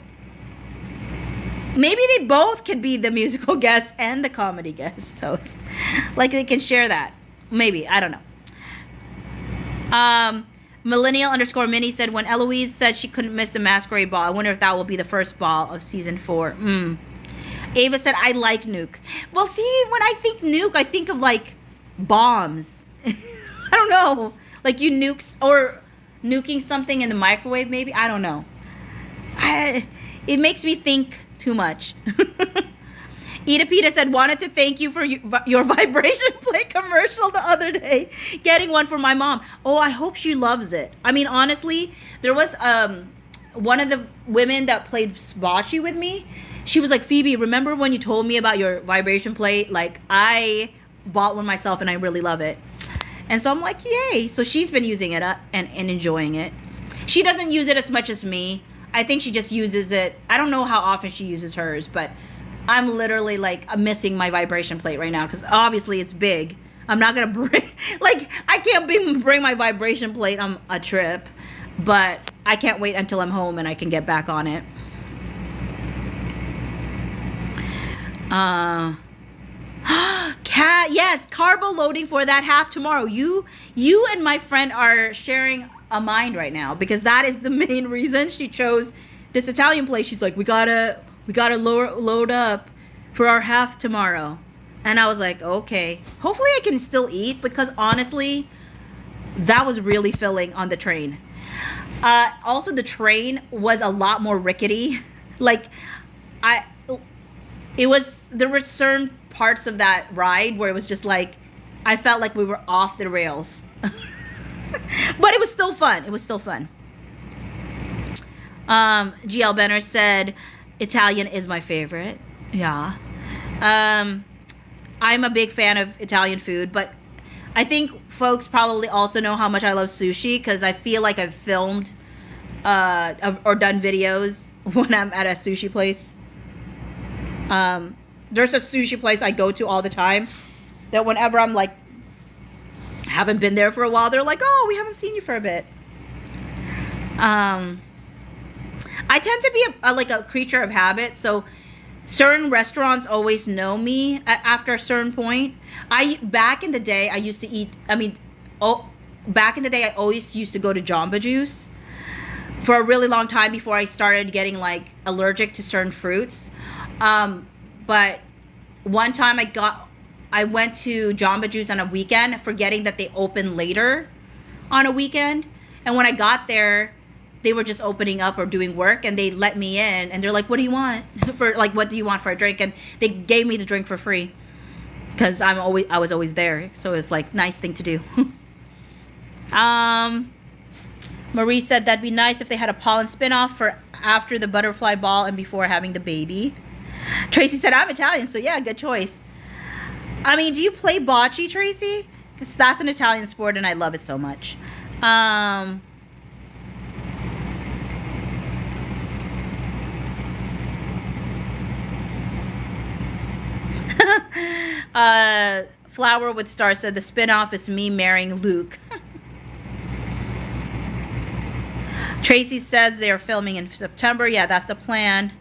Maybe they both could be the musical guest and the comedy guest host. Like, they can share that. Maybe, I don't know. Millennial_Minnie said, when Eloise said she couldn't miss the masquerade ball, I wonder if that will be the first ball of season 4. Ava said, I like nuke. Well, see, when I think nuke, I think of like bombs. I don't know. Like you nukes or nuking something in the microwave, maybe. I don't know. It makes me think too much. Ida Pita said, wanted to thank you for your vibration plate commercial the other day. Getting one for my mom. Oh, I hope she loves it. I mean, honestly, there was one of the women that played Sbotchy with me. She was like, Phoebe, remember when you told me about your vibration plate? Like, I bought one myself and I really love it. And so I'm like, yay. So she's been using it and enjoying it. She doesn't use it as much as me. I think she just uses it. I don't know how often she uses hers, but I'm literally like, I'm missing my vibration plate right now because obviously it's big. I'm not going to bring, like, I can't bring my vibration plate on a trip, but I can't wait until I'm home and I can get back on it. Cat, yes, carbo loading for that half tomorrow. You and my friend are sharing a mind right now because that is the main reason she chose this Italian place. She's like, we gotta load up for our half tomorrow. And I was like, okay, hopefully I can still eat because honestly, that was really filling on the train. Also, the train was a lot more rickety. Like, there were certain parts of that ride where it was just like, I felt like we were off the rails. But it was still fun. It was still fun. GL Benner said, Italian is my favorite. Yeah. I'm a big fan of Italian food, but I think folks probably also know how much I love sushi because I feel like I've filmed or done videos when I'm at a sushi place. There's a sushi place I go to all the time that whenever I'm like, haven't been there for a while, they're like, oh, we haven't seen you for a bit. I tend to be like a creature of habit, so certain restaurants always know me after a certain point. Back in the day, I used to eat, back in the day, I always used to go to Jamba Juice for a really long time before I started getting like allergic to certain fruits. But one time I went to Jamba Juice on a weekend, forgetting that they open later on a weekend. And when I got there, they were just opening up or doing work, and they let me in. And they're like, "What do you want for what do you want for a drink?" And they gave me the drink for free because I was always there. So it's like nice thing to do. Marie said that'd be nice if they had a pollen spinoff for after the butterfly ball and before having the baby. Tracy said, I'm Italian, so yeah, good choice. I mean, do you play bocce, Tracy? Because that's an Italian sport and I love it so much. Flower with Star said the spinoff is me marrying Luke. Tracy says they are filming in September. Yeah, that's the plan.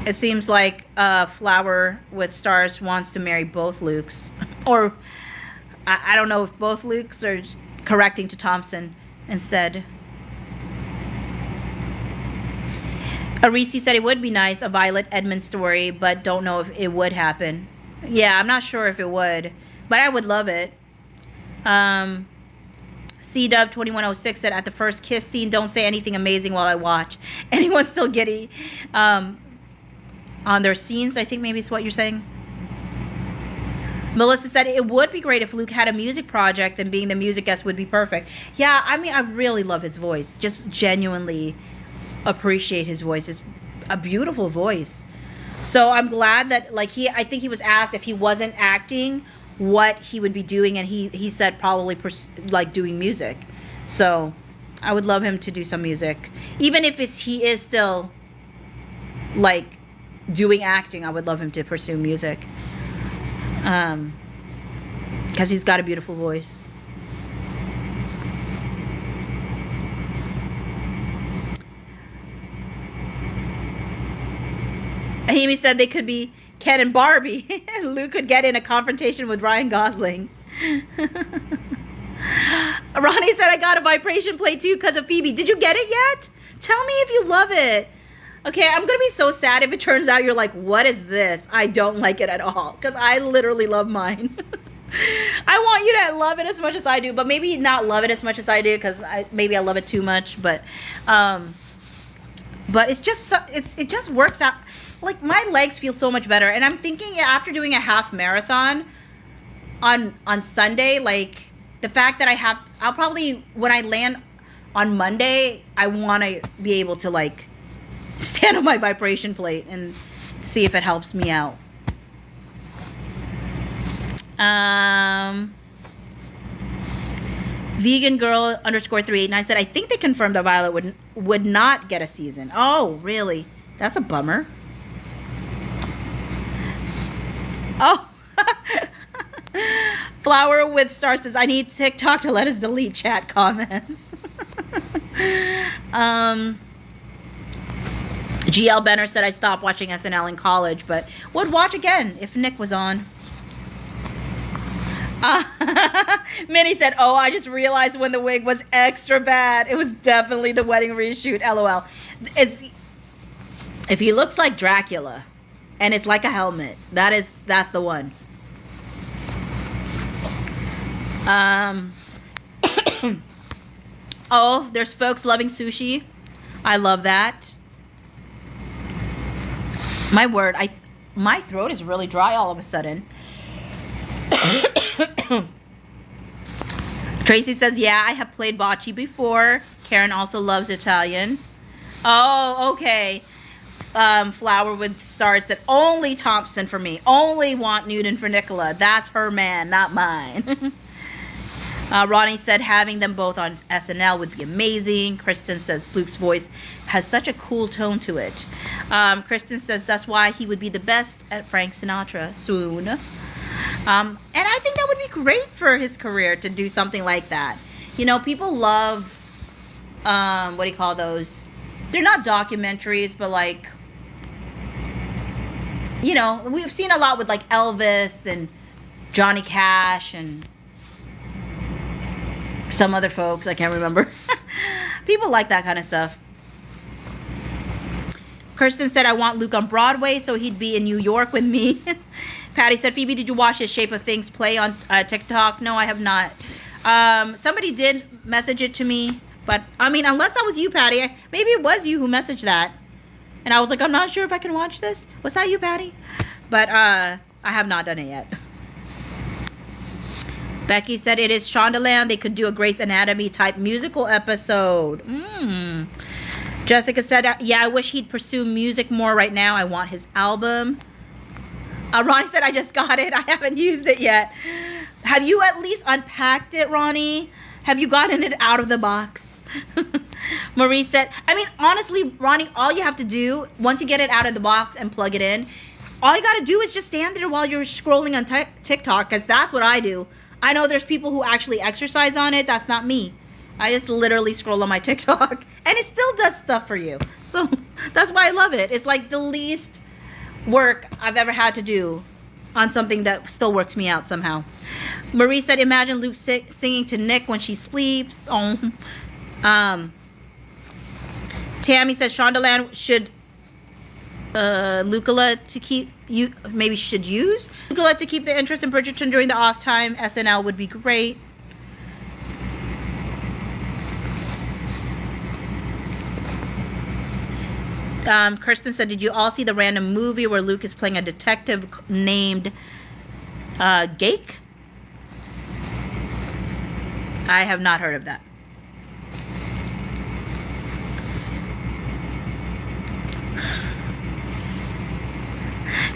It seems like Flower with Stars wants to marry both Lukes. Or, I don't know if both Lukes are correcting to Thompson instead. Arisi said it would be nice, a Violet Edmond story, but don't know if it would happen. Yeah, I'm not sure if it would, but I would love it. CW2106 said, at the first kiss scene, don't say anything amazing while I watch. Anyone still giddy on their scenes? I think maybe it's what you're saying. Melissa said, it would be great if Luke had a music project and being the music guest would be perfect. Yeah, I mean, I really love his voice. Just genuinely appreciate his voice. It's a beautiful voice. So I'm glad that I think he was asked if he wasn't acting, what he would be doing, and he said probably doing music. So I would love him to do some music, even if he is still doing acting. I would love him to pursue music, because he's got a beautiful voice. Amy said they could be Ken and Barbie. Luke could get in a confrontation with Ryan Gosling. Ronnie said, I got a vibration plate too because of Phoebe. Did you get it yet? Tell me if you love it. Okay, I'm going to be so sad if it turns out you're like, what is this? I don't like it at all, because I literally love mine. I want you to love it as much as I do, but maybe not love it as much as I do because maybe I love it too much. But it's just it just works out. Like, my legs feel so much better, and I'm thinking after doing a half marathon on Sunday, the fact that I'll probably, when I land on Monday, I want to be able to stand on my vibration plate and see if it helps me out. Vegan girl _389 said, I think they confirmed that Violet would not get a season. Oh, really? That's a bummer. Oh. Flower with Star says, I need TikTok to let us delete chat comments. GL Benner said, I stopped watching SNL in college, but would watch again if Nick was on. Minnie said, oh, I just realized when the wig was extra bad. It was definitely the wedding reshoot. LOL. If he looks like Dracula and it's like a helmet, that's the one. Oh, there's folks loving sushi. I love that. My word, my throat is really dry all of a sudden. Tracy says, yeah, I have played bocce before. Karen also loves Italian. Oh, okay. Flower with stars said, only Thompson for me. Only want Newton for Nicola. That's her man, not mine. Ronnie said having them both on SNL would be amazing. Kristen says Luke's voice has such a cool tone to it. Kristen says that's why he would be the best at Frank Sinatra soon. And I think that would be great for his career to do something like that. You know, people love, what do you call those? They're not documentaries, but like, you know, we've seen a lot with like Elvis and Johnny Cash and some other folks. I can't remember. People like that kind of stuff. Kirsten said, I want Luke on Broadway so he'd be in New York with me. Patty said, Phoebe, did you watch his Shape of Things play on TikTok? No, I have not. Somebody did message it to me. But, I mean, unless that was you, Patty. Maybe it was you who messaged that. And I was like, I'm not sure if I can watch this. Was that you, Patty? But I have not done it yet. Becky said it is Shondaland. They could do a Grey's Anatomy type musical episode. Jessica said, yeah, I wish he'd pursue music more right now. I want his album. Ronnie said, I just got it. I haven't used it yet. Have you at least unpacked it, Ronnie? Have you gotten it out of the box? Marie said, I mean, honestly, Ronnie, all you have to do, once you get it out of the box and plug it in, all you got to do is just stand there while you're scrolling on TikTok, because that's what I do. I know there's people who actually exercise on it. That's not me. I just literally scroll on my TikTok, and it still does stuff for you. So that's why I love it. It's like the least work I've ever had to do on something that still works me out somehow. Marie said, imagine Luke singing to Nick when she sleeps. Oh. Tammy says Shondaland should Lukola to keep you maybe should use Lukola to keep the interest in Bridgerton during the off time. SNL would be great. Kirsten said, did you all see the random movie where Luke is playing a detective named Gake? I have not heard of that.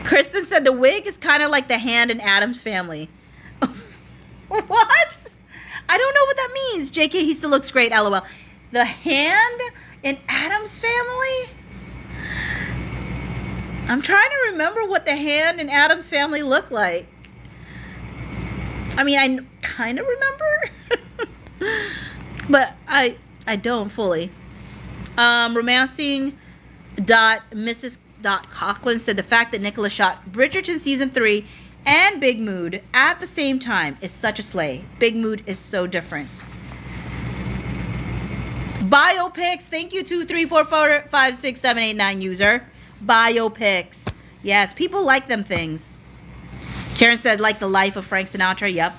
Kristen said the wig is kind of like the hand in Addams Family. What? I don't know what that means. JK, he still looks great, LOL. The hand in Addams Family? I'm trying to remember what the hand in Addams Family looked like. I mean, I kind of remember. But I don't fully. Romancing Mrs. Coughlin said the fact that Nicholas shot Bridgerton season 3 and Big Mood at the same time is such a slay. Big Mood is so different. Biopics. Thank you, 2, 3, 4, 5, 6, 7, 8, 9 user. Biopics. Yes, people like them things. Karen said like the life of Frank Sinatra. Yep.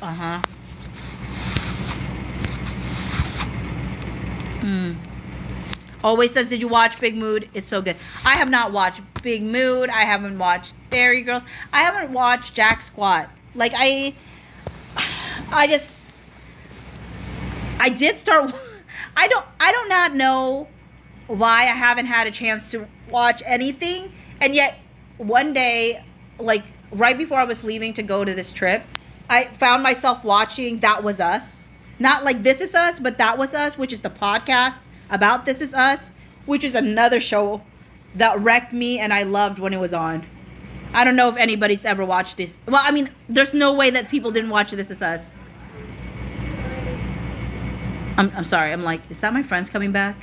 Always says, did you watch Big Mood? It's so good. I have not watched Big Mood. I haven't watched Dairy Girls. I haven't watched Jack Squat. Like I did start. I don't not know why I haven't had a chance to watch anything. And yet one day, like right before I was leaving to go to this trip, I found myself watching That Was Us. Not like This Is Us, but That Was Us, which is the podcast about This Is Us, which is another show that wrecked me and I loved when it was on. I don't know if anybody's ever watched this. Well, I mean, there's no way that people didn't watch This Is Us. I'm sorry. I'm like, is that my friends coming back?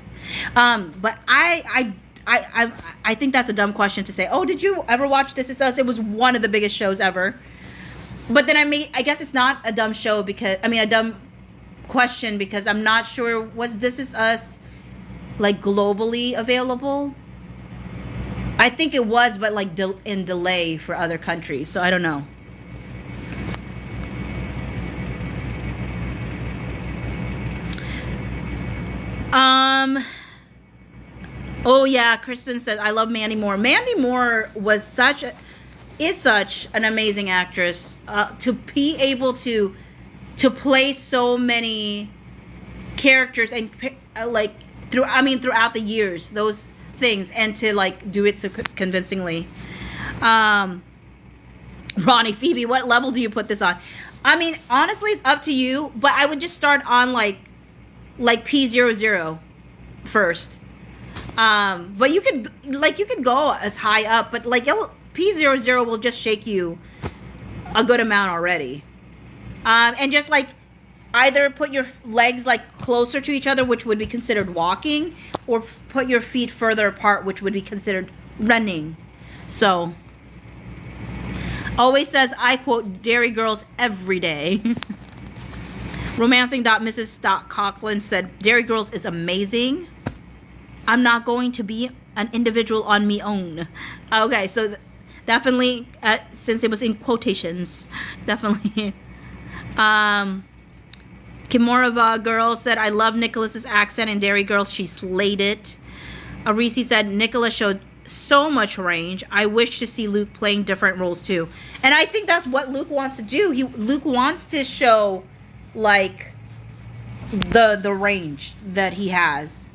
But I think that's a dumb question to say. Oh, did you ever watch This Is Us? It was one of the biggest shows ever. But then I guess it's not a dumb show because, I mean, a dumb question because I'm not sure, was This Is Us like globally available? I think it was, but like in delay for other countries. So I don't know. Oh yeah, Kristen said I love Mandy Moore. Mandy Moore was is such an amazing actress. To be able to play so many characters and like throughout the years, those things, and to like do it so convincingly. Ronnie, Phoebe, what level do you put this on? I mean, honestly, it's up to you, but I would just start on like P00 first. But you could go as high up, but like P00 will just shake you a good amount already. And just like either put your legs like closer to each other, which would be considered walking, or put your feet further apart, which would be considered running. So, always says, I quote, Dairy Girls every day. Romancing.Mrs.Coughlin said, Dairy Girls is amazing. I'm not going to be an individual on me own. Okay, so definitely, since it was in quotations, definitely. Kimorova Girl said, I love Nicholas's accent in Dairy Girls. She slayed it. Arisi said, Nicholas showed so much range. I wish to see Luke playing different roles too. And I think that's what Luke wants to do. Luke wants to show like the range that he has.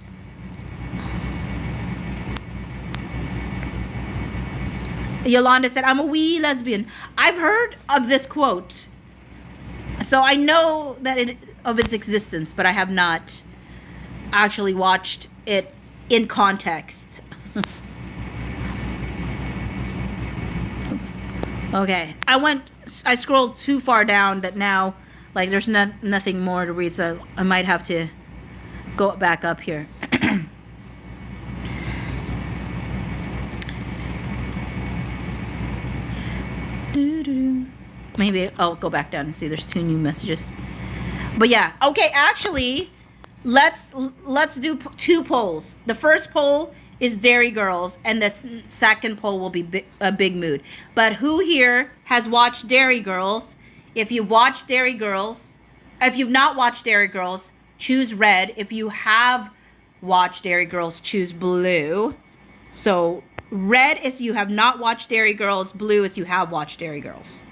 Yolanda said, I'm a wee lesbian. I've heard of this quote. So I know that of its existence, but I have not actually watched it in context. Okay, I scrolled too far down that now, like, there's nothing more to read, so I might have to go back up here. Maybe I'll go back down and see there's 2 new messages. But yeah, okay, actually, let's do 2 polls. The first poll is Dairy Girls, and the second poll will be Big Mood. But who here has watched Dairy Girls? If you've watched Dairy Girls, if you've not watched Dairy Girls, choose red. If you have watched Dairy Girls, choose blue. So red is you have not watched Dairy Girls, blue is you have watched Dairy Girls.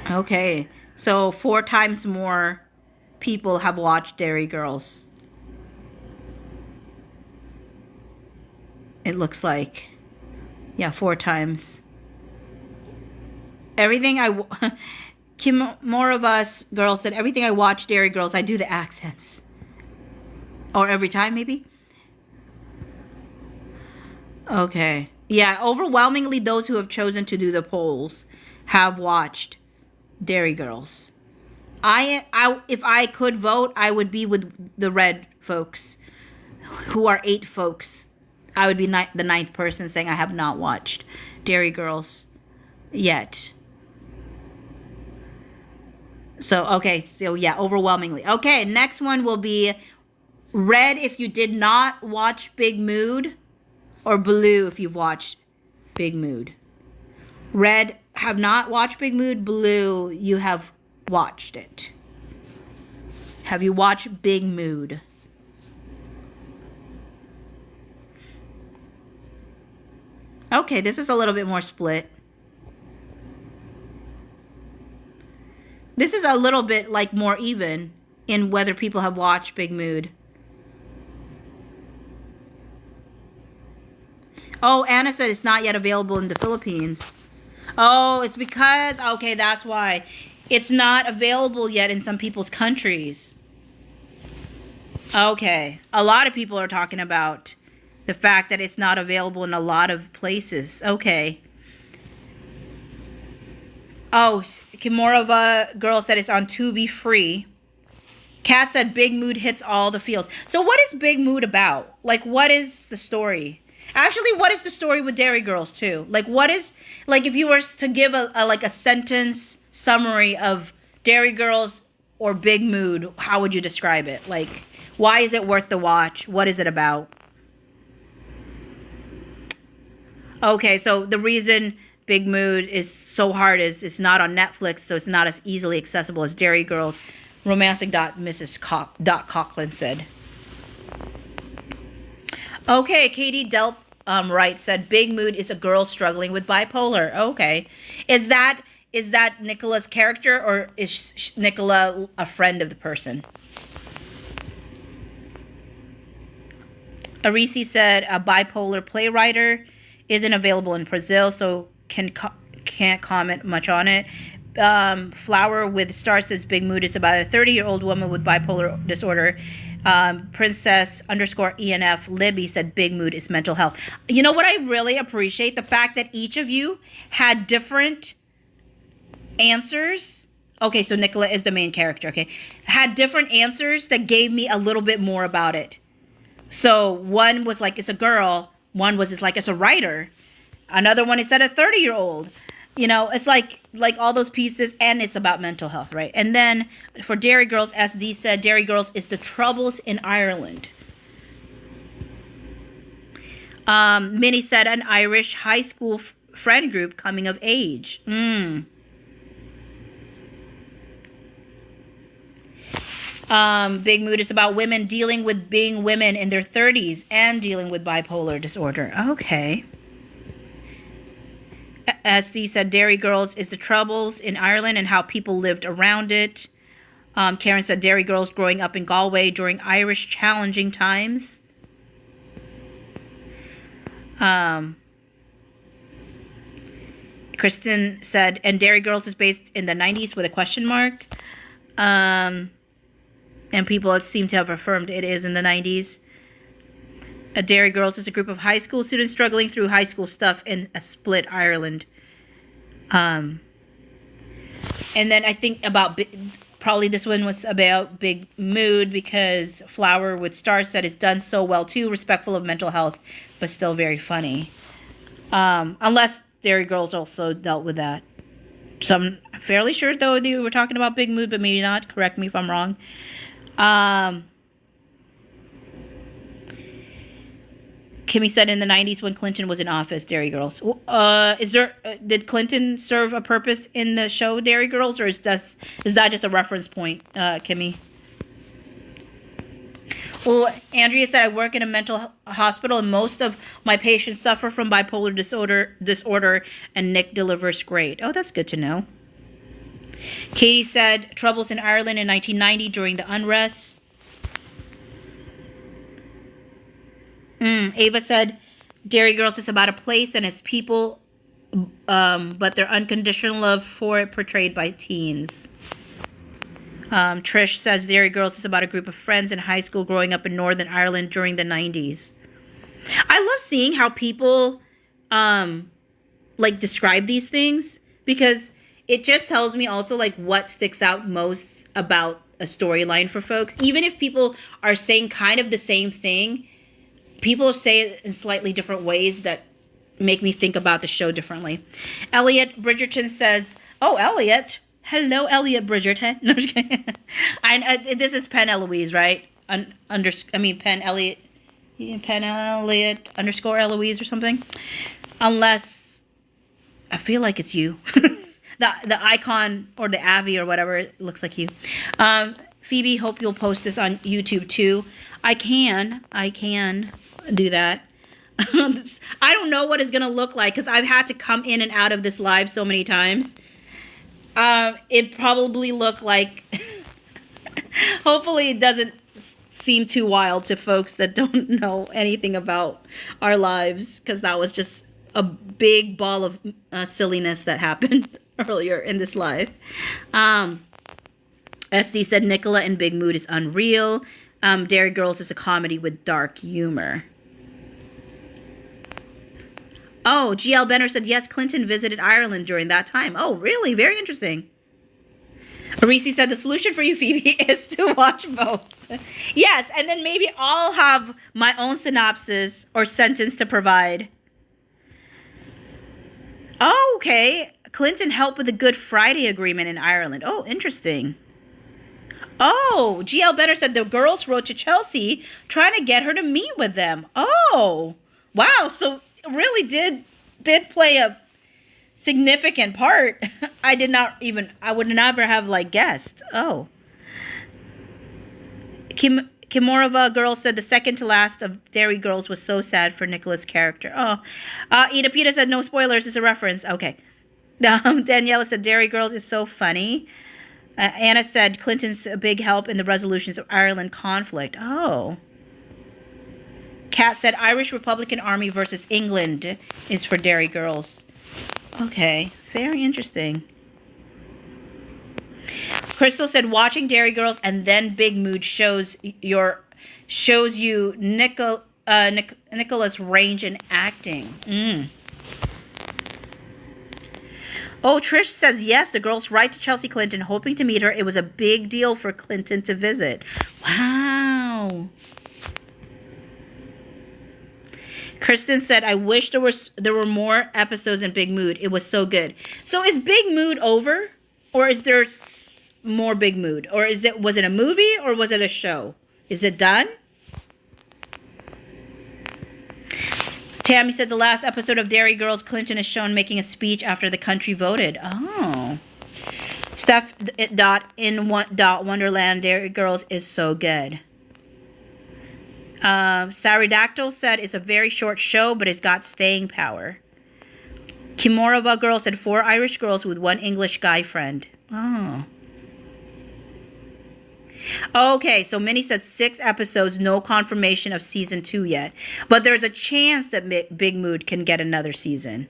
Okay, so 4 times more people have watched Dairy Girls. It looks like. Yeah, 4 times. Everything Kim, more of us girls said, everything I watch Dairy Girls, I do the accents. Or every time, maybe? Okay. Yeah, overwhelmingly those who have chosen to do the polls have watched Dairy Girls. If I could vote, I would be with the red folks, who are 8 folks. I would be the 9th person saying I have not watched Dairy Girls yet. So, okay, so yeah, overwhelmingly. Okay, next one will be red if you did not watch Big Mood, or blue if you've watched Big Mood. Red, have not watched Big Mood. Blue, you have watched it. Have you watched Big Mood? Okay, this is a little bit more split. This is a little bit like more even in whether people have watched Big Mood. Oh, Anna said it's not yet available in the Philippines. Oh, it's because, okay, that's why. It's not available yet in some people's countries. Okay. A lot of people are talking about the fact that it's not available in a lot of places. Okay. Oh, Kimorova Girl said it's on Tubi free. Kat said Big Mood hits all the feels. So what is Big Mood about? Like, what is the story? Actually, what is the story with Dairy Girls too? Like, what is, like, if you were to give a sentence summary of Dairy Girls or Big Mood, how would you describe it? Like, why is it worth the watch? What is it about? Okay, so the reason Big Mood is so hard is it's not on Netflix, so it's not as easily accessible as Dairy Girls. Romancing Mrs. Coughlin said. Okay, Katie Delp Wright said Big Mood is a girl struggling with bipolar. Okay, is that Nicola's character, or is Nicola a friend of the person? Arisi said a bipolar playwright isn't available in Brazil, so can't comment much on it. Flower with Stars says Big Mood is about a 30-year-old woman with bipolar disorder. Princess _ ENF Libby said Big Mood is mental health. You know what I really appreciate? The fact that each of you had different answers. Okay, so Nicola is the main character, okay? Had different answers that gave me a little bit more about it. So one was like, it's a girl. One was, it's like, it's a writer. Another one, it said a 30-year-old. You know, it's like all those pieces, and it's about mental health, right? And then for Dairy Girls, SD said Dairy Girls is the troubles in Ireland. Minnie said an Irish high school friend group coming of age. Big Mood is about women dealing with being women in their 30s and dealing with bipolar disorder. Okay. SD said Dairy Girls is the troubles in Ireland and how people lived around it. Karen said Dairy Girls growing up in Galway during Irish challenging times. Kristen said, and Dairy Girls is based in the 90s with a question mark. And people seem to have affirmed it is in the 90s. Dairy Girls is a group of high school students struggling through high school stuff in a split Ireland. And then I think about, probably this one was about Big Mood, because Flower with Stars said it's done so well too, respectful of mental health, but still very funny. Unless Dairy Girls also dealt with that. So I'm fairly sure, though, they were talking about Big Mood, but maybe not. Correct me if I'm wrong. Kimmy said in the 90s when Clinton was in office, Dairy Girls. Did Clinton serve a purpose in the show Dairy Girls, or is that just a reference point, Kimmy? Well, Andrea said, I work in a mental hospital and most of my patients suffer from bipolar disorder, and Nick delivers great. Oh, that's good to know. Katie said, troubles in Ireland in 1990 during the unrest. Ava said, Dairy Girls is about a place and its people, but their unconditional love for it portrayed by teens. Trish says Dairy Girls is about a group of friends in high school growing up in Northern Ireland during the 90s. I love seeing how people describe these things, because it just tells me also what sticks out most about a storyline for folks. Even if people are saying kind of the same thing, people say it in slightly different ways that make me think about the show differently. Elliot Bridgerton says, oh, Elliot. Hello, Elliot Bridgerton. No, just kidding. This is Penn Eloise, right? Penn Elliot _ Eloise or something. Unless, I feel like it's you. the icon or the Avi or whatever, it looks like you. Phoebe, hope you'll post this on YouTube too. I can do that. I don't know what it's going to look like, because I've had to come in and out of this live so many times. It probably look like, hopefully it doesn't seem too wild to folks that don't know anything about our lives, because that was just a big ball of silliness that happened earlier in this live. SD said Nicola in Big Mood is unreal. Dairy Girls is a comedy with dark humor. Oh, GL Benner said, yes, Clinton visited Ireland during that time. Oh, really? Very interesting. Arisi said, the solution for you, Phoebe, is to watch both. Yes, and then maybe I'll have my own synopsis or sentence to provide. Oh, okay. Clinton helped with the Good Friday Agreement in Ireland. Oh, interesting. Oh, GL Benner said the girls wrote to Chelsea trying to get her to meet with them. Oh, wow. So really did did play a significant part. I would never have like guessed. Oh. Kimorova girl said the second to last of Dairy Girls was so sad for Nicola's character. Oh. Ida Pita said no spoilers, it's a reference. Okay. Daniela said Dairy Girls is so funny. Anna said Clinton's a big help in the resolutions of Ireland conflict. Oh. Kat said Irish Republican Army versus England is for Dairy Girls. Okay, very interesting. Crystal said watching Dairy Girls and then Big Mood shows you Nicola's range in acting. Oh, Trish says yes, the girls write to Chelsea Clinton hoping to meet her. It was a big deal for Clinton to visit. Wow. Kristen said, I wish there were more episodes in Big Mood. It was so good. So is Big Mood over? Or is there more Big Mood? Or was it a movie or was it a show? Is it done? Tammy said the last episode of Dairy Girls, Clinton is shown making a speech after the country voted. Oh. Wonderland, Dairy Girls is so good. Saridactyl said it's a very short show, but it's got staying power. Kimorova girl said 4 Irish girls with 1 English guy friend. Oh. Okay, so Minnie said 6 episodes, no confirmation of season 2 yet. But there's a chance that Big Mood can get another season.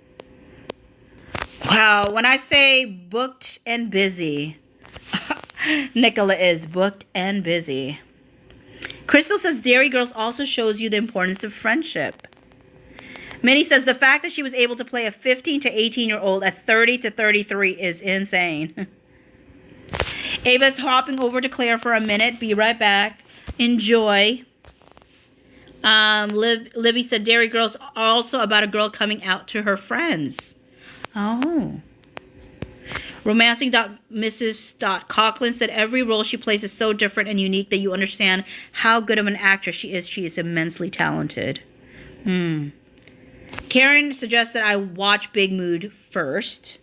Wow, when I say booked and busy, Nicola is booked and busy. Crystal says Dairy Girls also shows you the importance of friendship. Minnie says the fact that she was able to play a 15 to 18-year-old at 30 to 33 is insane. Ava's hopping over to Claire for a minute. Be right back. Enjoy. Libby said Dairy Girls are also about a girl coming out to her friends. Oh. Romancing.Mrs. Coughlin said every role she plays is so different and unique that you understand how good of an actress she is. She is immensely talented. Karen suggests that I watch Big Mood first.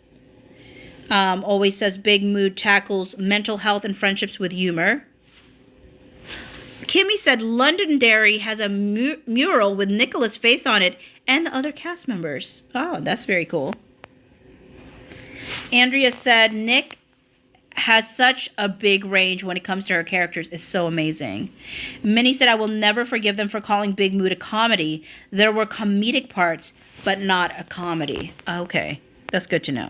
Always says Big Mood tackles mental health and friendships with humor. Kimmy said Londonderry has a mural with Nicola's face on it and the other cast members. Oh, that's very cool. Andrea said Nick has such a big range when it comes to her characters. It's so amazing. Minnie said I will never forgive them for calling Big Mood a comedy. There were comedic parts, but not a comedy. Okay, that's good to know.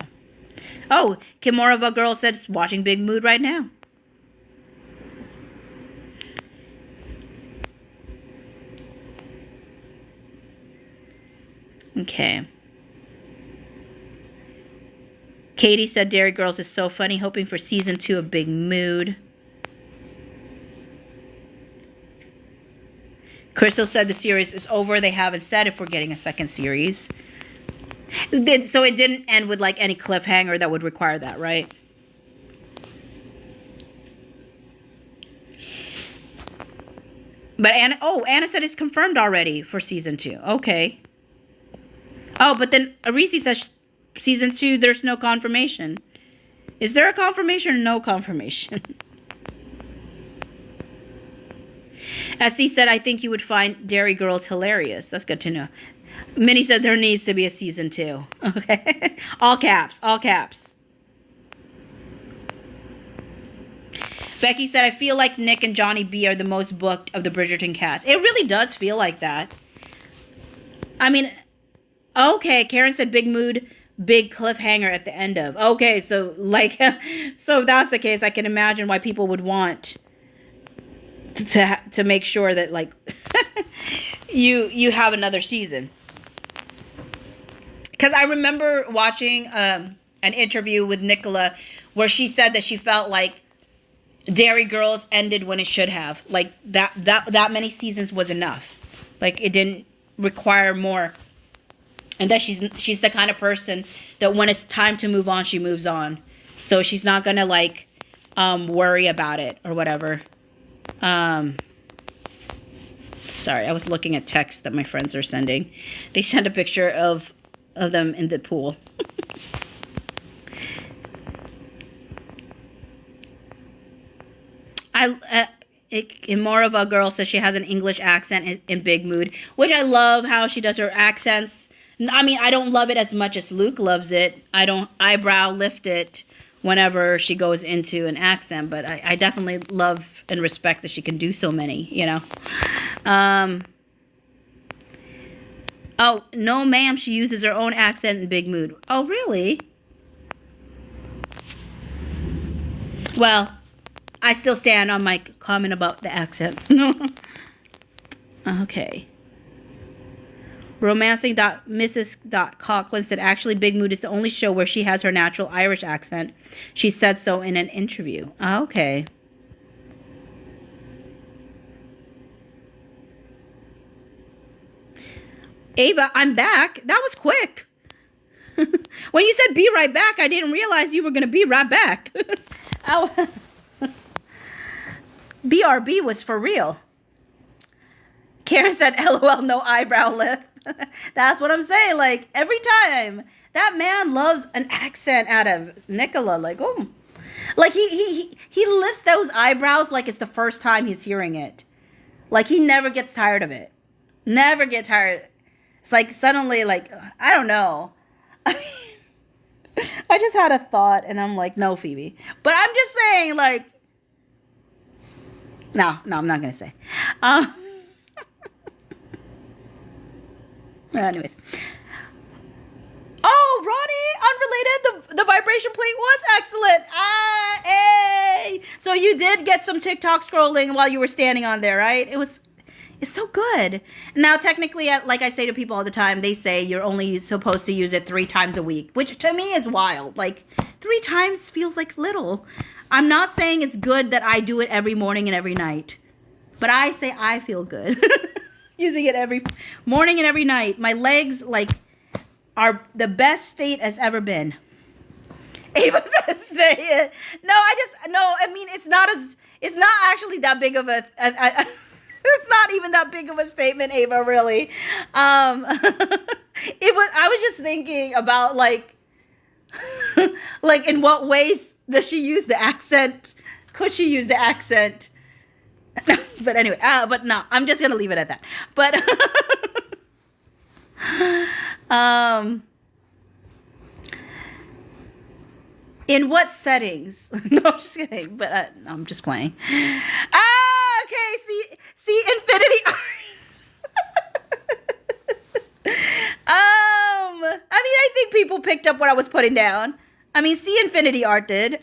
Oh, Kimorova girl said it's watching Big Mood right now. Okay. Katie said Dairy Girls is so funny, hoping for season 2 of Big Mood. Crystal said the series is over. They haven't said if we're getting a second series. So it didn't end with like any cliffhanger that would require that, right? But Anna said it's confirmed already for season 2. Okay. Oh, but then Arisi says season 2, there's no confirmation. Is there a confirmation or no confirmation? SC said, I think you would find Dairy Girls hilarious. That's good to know. Minnie said there needs to be a season 2. Okay. All caps. All caps. Becky said, I feel like Nick and Johnny B are the most booked of the Bridgerton cast. It really does feel like that. I mean, okay. Karen said Big Mood, big cliffhanger at the end of. Okay, so like, so if that's the case, I can imagine why people would want to make sure that like you have another season. Because I remember watching an interview with Nicola where she said that she felt like Dairy Girls ended when it should have. Like that many seasons was enough. Like it didn't require more. And that she's the kind of person that when it's time to move on, she moves on. So she's not gonna like worry about it or whatever. Sorry, I was looking at texts that my friends are sending. They sent a picture of of them in the pool. More of a girl says she has an English accent in Big Mood, which I love how she does her accents. I mean, I don't love it as much as Luke loves it. I don't eyebrow lift it whenever she goes into an accent, but I definitely love and respect that she can do so many, you know. Oh, no ma'am, she uses her own accent in Big Mood. Oh, really? Well, I still stand on my comment about the accents. Okay. Romancing.Mrs.Coughlin said, actually, Big Mood is the only show where she has her natural Irish accent. She said so in an interview. Okay. Ava, I'm back. That was quick. When you said be right back, I didn't realize you were going to be right back. BRB was for real. Karen said, LOL, no eyebrow lift. That's what I'm saying. Like, every time. That man loves an accent out of Nicola. Like, oh. Like, he lifts those eyebrows like it's the first time he's hearing it. Like, he never gets tired of it. Never get tired. It's like, suddenly, like, I don't know. I just had a thought, and I'm like, no, Phoebe. But I'm just saying, like, no, I'm not going to say. Anyways. Oh, Ronnie, unrelated, the vibration plate was excellent. Hey. So you did get some TikTok scrolling while you were standing on there, right? It's so good. Now, technically, like I say to people all the time, they say you're only supposed to use it 3 times a week, which to me is wild. Like, 3 times feels like little. I'm not saying it's good that I do it every morning and every night, but I say I feel good using it every morning and every night. My legs, like, are the best state has ever been. Ava says, say it. No, I mean, it's not actually that big of a, it's not even that big of a statement, Ava, really. I was just thinking about, like, like, in what ways does she use the accent? Could she use the accent? But anyway, but no, I'm just gonna leave it at that. But in what settings? No, I'm just kidding. But no, I'm just playing. Okay. See, Infinity. I mean, I think people picked up what I was putting down. I mean, see, Infinity Art did.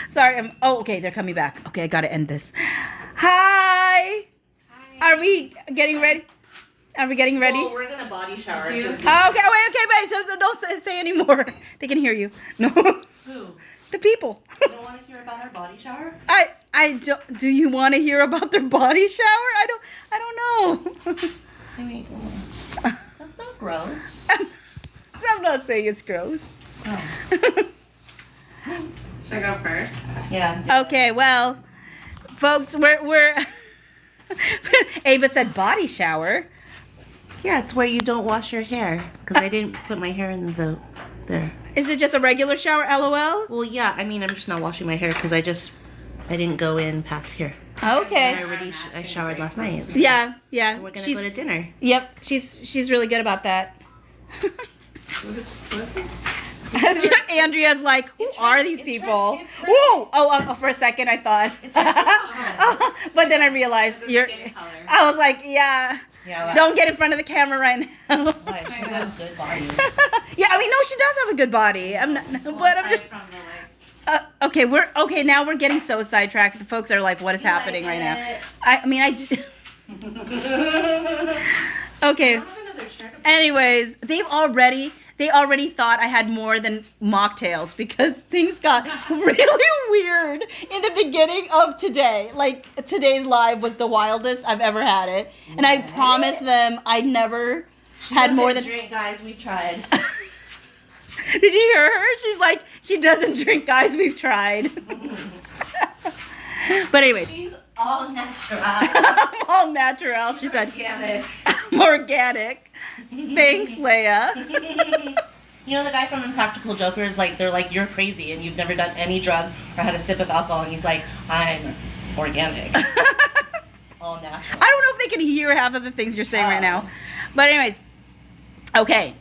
Sorry. Okay, they're coming back. Okay, I gotta end this. Hi. Are we getting ready? Are we getting ready? Well, we're gonna body shower. Okay, wait. So don't say anymore. They can hear you. No. Who? The people. You don't want to hear about our body shower? I don't. Do you want to hear about their body shower? I don't know. I mean, that's not gross. I'm not saying it's gross. Oh. Should I go first? Yeah. Okay, well, folks, we're Ava said body shower. Yeah, it's where you don't wash your hair. Because I didn't put my hair in there. Is it just a regular shower, LOL? Well, yeah, I mean, I'm just not washing my hair because I didn't go in past here. Okay. I showered last night. Yeah. We're gonna go to dinner. Yep, she's really good about that. What is this? Andrea's like, who are these people? Whoa! Oh, for a second I thought. But then I realized I was like, yeah. Don't get in front of the camera right now. Why? She has a good body. Yeah, I mean, no, she does have a good body. I'm just. Okay, now we're getting so sidetracked. The folks are like, what is happening right now? Okay. Anyways, they already thought I had more than mocktails because things got really weird in the beginning of today. Like, today's live was the wildest I've ever had it. And I promised them I never had more than... drink, guys. We've tried. Did you hear her? She's like, she doesn't drink, guys. We've tried. But anyways. She's all natural. I'm all natural. She said, Organic. I'm organic. Thanks, Leia. You know the guy from Impractical Jokers? Like, they're like, you're crazy and you've never done any drugs or had a sip of alcohol. And he's like, I'm organic. All natural. I don't know if they can hear half of the things you're saying right now. But anyways, okay.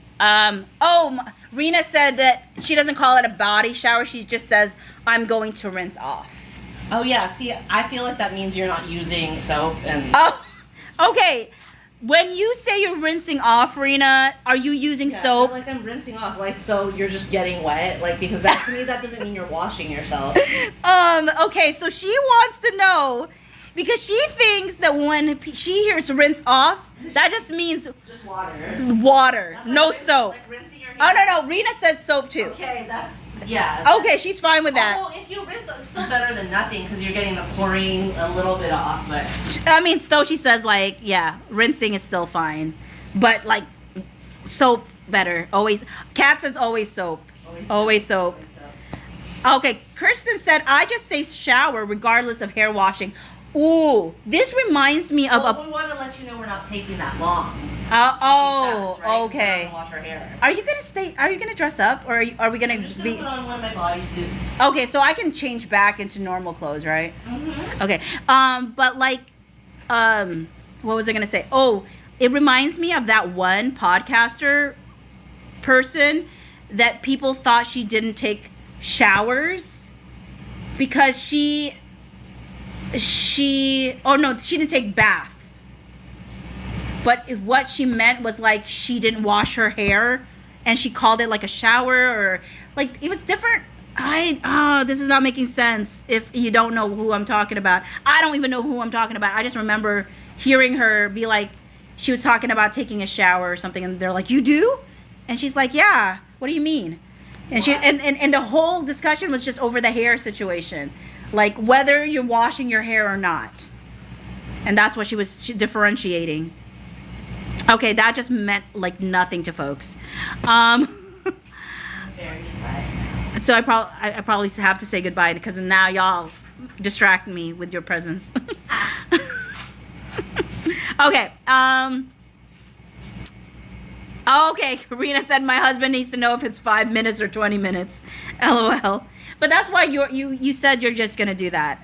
Rena said that she doesn't call it a body shower. She just says, I'm going to rinse off. Oh, yeah. See, I feel like that means you're not using soap and... Oh, okay. When you say you're rinsing off, Rena, are you using soap? Like I'm rinsing off, like, so you're just getting wet, like, because that, to me, that doesn't mean you're washing yourself. Okay, so she wants to know, because she thinks that when she hears rinse off, that just means Just water. water, That's no like soap. Like rinsing your Oh, hands. no, Rena said soap too. Okay, yeah. Okay, she's fine with that. Although, if you rinse, it's still better than nothing, because you're getting the chlorine a little bit off, but... I mean, still she says, like, yeah, rinsing is still fine. But, like, soap better. Always. Kat says always soap. Always soap. Okay, Kirsten said, I just say shower regardless of hair washing. Ooh, this reminds me of Well, we want to let you know we're not taking that long. Okay. Wash our hair. Are you gonna dress up, or are we gonna I'm just be? gonna put on one of my bodysuits. Okay, so I can change back into normal clothes, right? Mm-hmm. Okay. But like, what was I gonna say? Oh, it reminds me of that one podcaster person that people thought she didn't take showers because she didn't take baths. But if what she meant was like she didn't wash her hair and she called it like a shower, or like it was different. This is not making sense if you don't know who I'm talking about. I don't even know who I'm talking about. I just remember hearing her be like, she was talking about taking a shower or something, and they're like, you do? And she's like, yeah, what do you mean? And she and the whole discussion was just over the hair situation. Like whether you're washing your hair or not. And that's what she was differentiating. Okay, that just meant like nothing to folks. Very good. So I probably have to say goodbye because now y'all distract me with your presence. Okay. Okay, Karina said my husband needs to know if it's 5 minutes or 20 minutes. LOL. But that's why you said you're just gonna do that.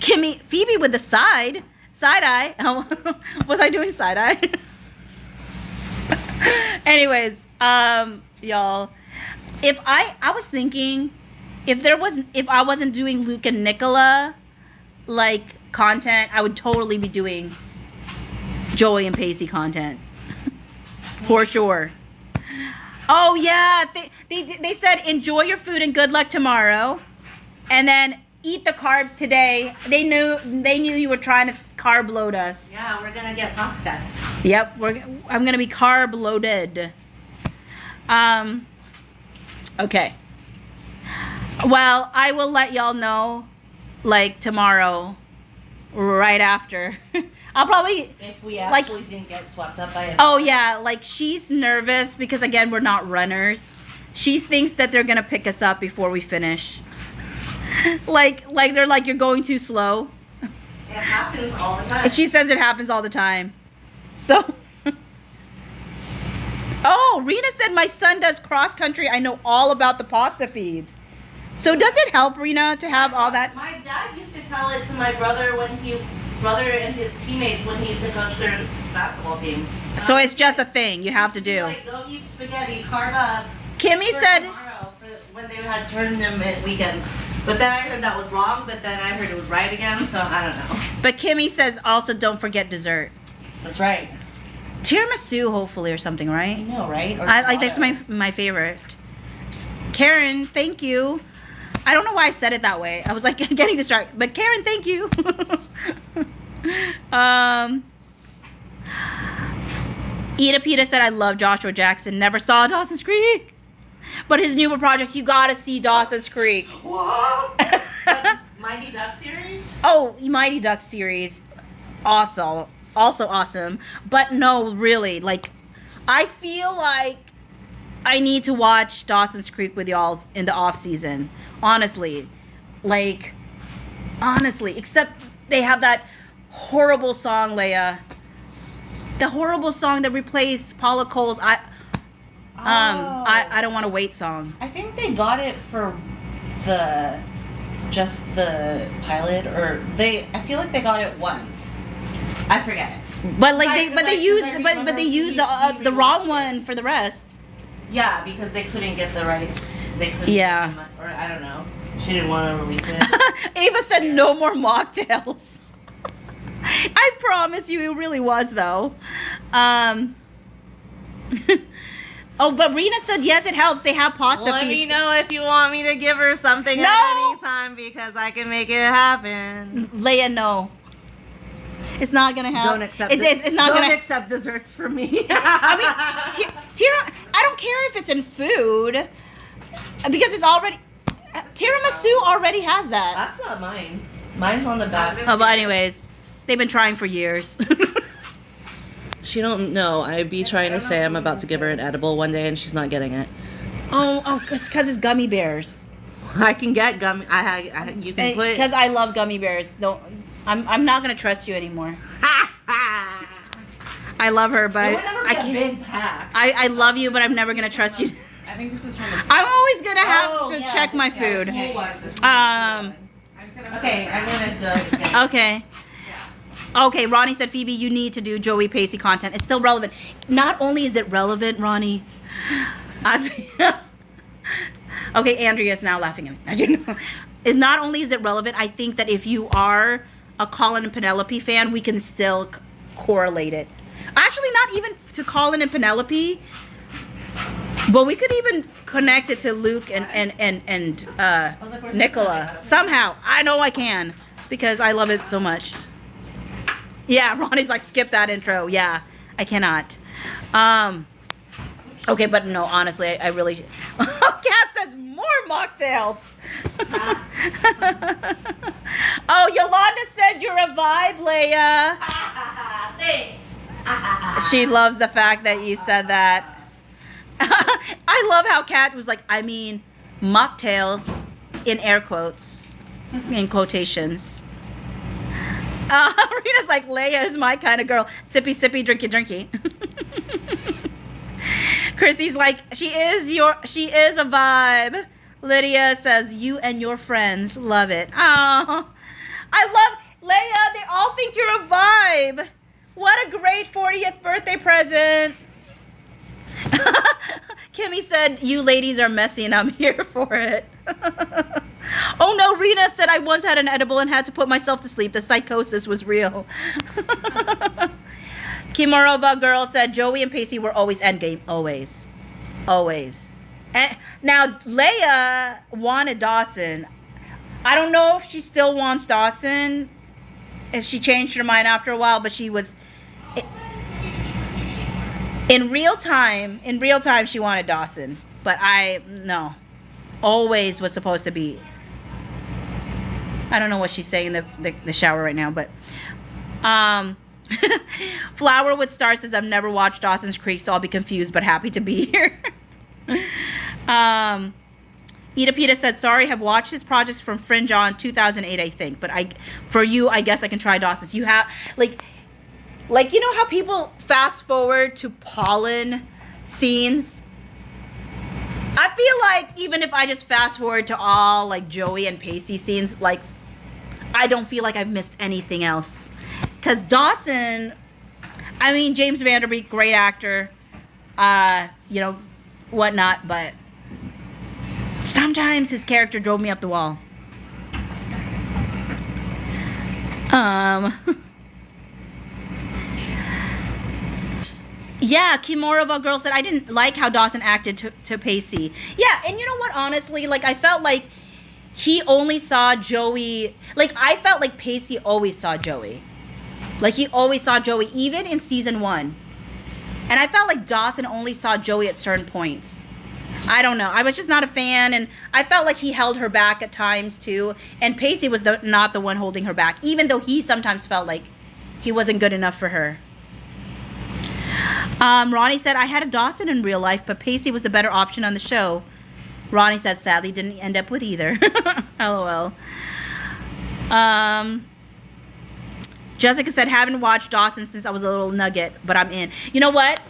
Kimmy, Phoebe with the side eye. Was I doing side eye? Anyways, y'all, if I was thinking, if I wasn't doing Luke and Nicola like content, I would totally be doing Joey and Pacey content for sure. Oh yeah, they said enjoy your food and good luck tomorrow, and then eat the carbs today. They knew you were trying to carb load us. Yeah, we're gonna get pasta. Yep, I'm gonna be carb loaded. Okay. Well, I will let y'all know like tomorrow, right after. I'll probably, If we actually didn't get swept up by it. oh yeah, like she's nervous because again, we're not runners. She thinks that they're gonna pick us up before we finish. like they're like, you're going too slow. It happens all the time. And she says it happens all the time. So, oh, Rena said my son does cross country. I know all about the pasta feeds. So does it help, Rena, to have all that? My dad used to tell it to my brother and his teammates when he used to coach their basketball team. So it's just a thing you have to do. Like, go eat spaghetti, carb up. Kimmy for said, tomorrow for when they had tournament weekends. But then I heard that was wrong, but then I heard it was right again, so I don't know. but Kimmy says also don't forget dessert. That's right. Tiramisu, hopefully, or something, I right? know, right? Or I like that's gelato. my favorite. Karen, thank you. I don't know why I said it that way. I was like getting distracted. But Karen, thank you. Ida Pita said I love Joshua Jackson. Never saw Dawson's Creek. But his newer projects, you gotta see Dawson's Creek. What? The Mighty Duck series? Oh, Mighty Ducks series. Also awesome. But no, really, like I feel like I need to watch Dawson's Creek with y'all in the off season. Honestly, except they have that horrible song, Leia. The horrible song that replaced Paula Cole's I don't want to wait song. I think they got it for just the pilot, or I feel like they got it once. I forget. But they used the wrong one for the rest. Yeah, because they couldn't get the rights. They couldn't. Yeah. Or I don't know. She didn't want to release it. Ava said no more mocktails. I promise you, it really was though. Oh, but Rena said yes, it helps. They have pasta Let feeds. me know if you want me to give her something No! at any time, because I can make it happen. Leia, no. It's not gonna happen. Don't accept It's not Don't gonna accept desserts from me. I mean, Tira, I don't care if it's in food because it's already. Tiramisu already has that. That's not mine. Mine's on the back. Oh, but anyways, they've been trying for years. She don't know. I'd be trying to say I'm about to give her an edible one day, and she's not getting it. oh, it's because it's gummy bears. I can get gummy. You can put. Because I love gummy bears. Don't. I'm not gonna trust you anymore. I love her, but I can't. Big pack. I love you, but I'm never gonna trust you. I think this is from the. I'm always gonna have Oh, to yeah, check my this guy. food. Who was this? Um. I just gotta Okay, I'm gonna. Okay. Okay, Ronnie said, Phoebe, you need to do Joey Pacey content. It's still relevant. Not only is it relevant, Ronnie. Okay, Andrea's now laughing at me. I didn't know. Not only is it relevant, I think that if you are a Colin and Penelope fan, we can still correlate it. Actually, not even to Colin and Penelope, but we could even connect it to Luke and Nicola. Somehow. I know I can, because I love it so much. Yeah, Ronnie's like, skip that intro. Yeah, I cannot. Okay, but no, honestly, I really... Kat says more mocktails. Oh, Yolanda said you're a vibe, Leia. Thanks. She loves the fact that you said that. I love how Kat was like, I mean, mocktails in air quotes, in quotations. Rita's like, Leia is my kind of girl. Sippy, sippy, drinky, drinky. Chrissy's like, she is a vibe. Lydia says, you and your friends love it. Oh, I love Leia. They all think you're a vibe. What a great 40th birthday present. Kimmy said, you ladies are messy and I'm here for it. Oh no, Rena said, I once had an edible and had to put myself to sleep. The psychosis was real. Kimorova girl said, Joey and Pacey were always endgame. Always. Always. And now, Leia wanted Dawson. I don't know if she still wants Dawson, if she changed her mind after a while, but she was... In real time, she wanted Dawson. But no. Always was supposed to be... I don't know what she's saying in the shower right now, but... Flower with Star says, I've never watched Dawson's Creek, so I'll be confused, but happy to be here. Ida Pita said, sorry, have watched his projects from Fringe on 2008, I think. But for you, I guess I can try Dawson's. You have... Like, you know how people fast forward to pollen scenes? I feel like even if I just fast forward to all like Joey and Pacey scenes, like I don't feel like I've missed anything else. Because Dawson, I mean, James Vanderbeek, great actor, you know, whatnot, but sometimes his character drove me up the wall. Yeah, Kimorova girl said, I didn't like how Dawson acted to Pacey. Yeah, and you know what, honestly, like, I felt like he only saw Joey, like, I felt like Pacey always saw Joey. Like, he always saw Joey, even in season 1. And I felt like Dawson only saw Joey at certain points. I don't know. I was just not a fan, and I felt like he held her back at times, too. And Pacey was not the one holding her back, even though he sometimes felt like he wasn't good enough for her. Ronnie said, I had a Dawson in real life, but Pacey was the better option on the show. Ronnie said, sadly, didn't end up with either. LOL. Jessica said, haven't watched Dawson since I was a little nugget, but I'm in. You know what?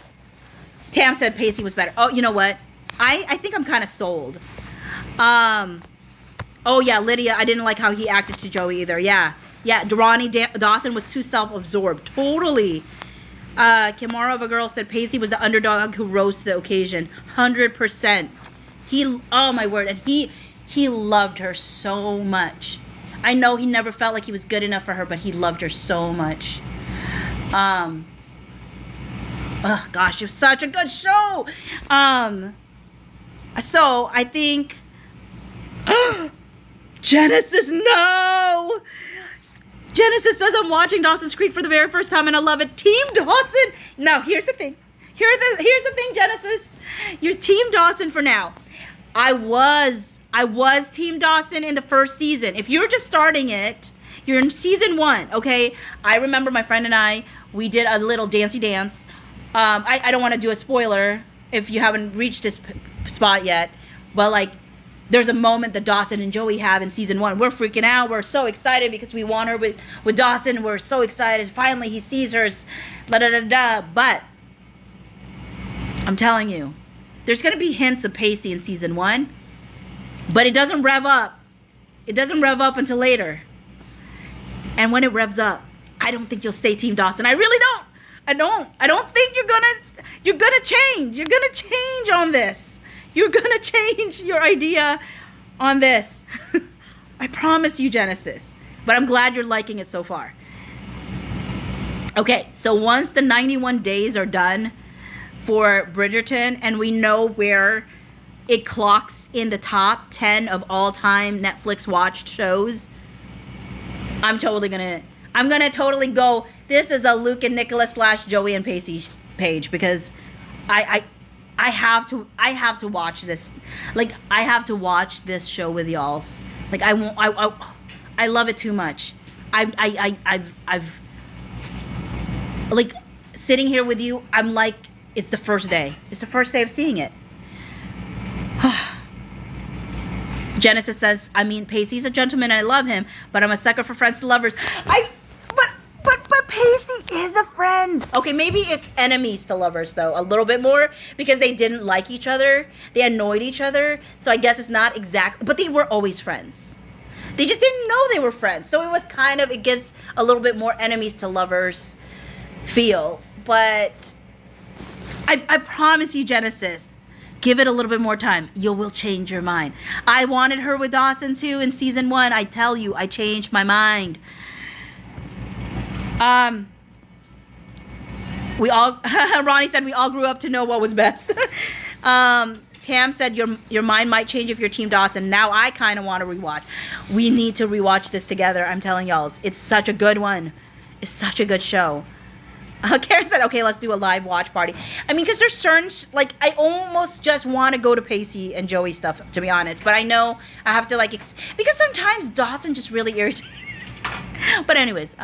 Tam said Pacey was better. Oh, you know what? I think I'm kind of sold. Oh, yeah, Lydia, I didn't like how he acted to Joey either. Yeah. Yeah, Dawson was too self-absorbed. Totally. Kimara of a girl said Pacey was the underdog who rose to the occasion. 100%. Oh my word. And he loved her so much. I know he never felt like he was good enough for her, but he loved her so much. Oh gosh, it was such a good show. So I think Genesis, no! Genesis says, I'm watching Dawson's Creek for the very first time and I love it. Team Dawson. No, here's the thing. Here's the thing, Genesis. You're Team Dawson for now. I was Team Dawson in the first season. If you're just starting it, you're in season 1, okay? I remember my friend and I, we did a little dancey dance. I don't want to do a spoiler if you haven't reached this spot yet, but like, there's a moment that Dawson and Joey have in season 1. We're freaking out. We're so excited because we want her with Dawson. We're so excited. Finally, he sees her. Da da da da. But I'm telling you, there's going to be hints of Pacey in season 1, but it doesn't rev up. It doesn't rev up until later. And when it revs up, I don't think you'll stay Team Dawson. I really don't. I don't think you're gonna change. You're gonna change on this. You're gonna change your idea on this. I promise you, Genesis. But I'm glad you're liking it so far. Okay, so once the 91 days are done for Bridgerton, and we know where it clocks in the top 10 of all-time Netflix watched shows, I'm gonna totally go, this is a Luke and Nicholas / Joey and Pacey page, because I have to watch this. Like, I have to watch this show with y'all. Like, I love it too much. I've like, sitting here with you, I'm like, it's the first day. It's the first day of seeing it. Genesis says, I mean, Pacey's a gentleman and I love him, but I'm a sucker for friends to lovers. But Pacey is a friend. Okay, maybe it's enemies to lovers, though, a little bit more, because they didn't like each other. They annoyed each other. So I guess it's not exact, but they were always friends. They just didn't know they were friends. So it was kind of, it gives a little bit more enemies to lovers feel. But I promise you, Genesis, give it a little bit more time. You will change your mind. I wanted her with Dawson, too, in season 1. I tell you, I changed my mind. Ronnie said we all grew up to know what was best. Tam said your mind might change if you're Team Dawson. Now I kind of want to rewatch. We need to rewatch this together. I'm telling y'all, it's such a good one. It's such a good show. Karen said, okay, let's do a live watch party. I mean, because there's certain, like, I almost just want to go to Pacey and Joey stuff, to be honest. But I know I have to, like, because sometimes Dawson just really irritates. But anyways,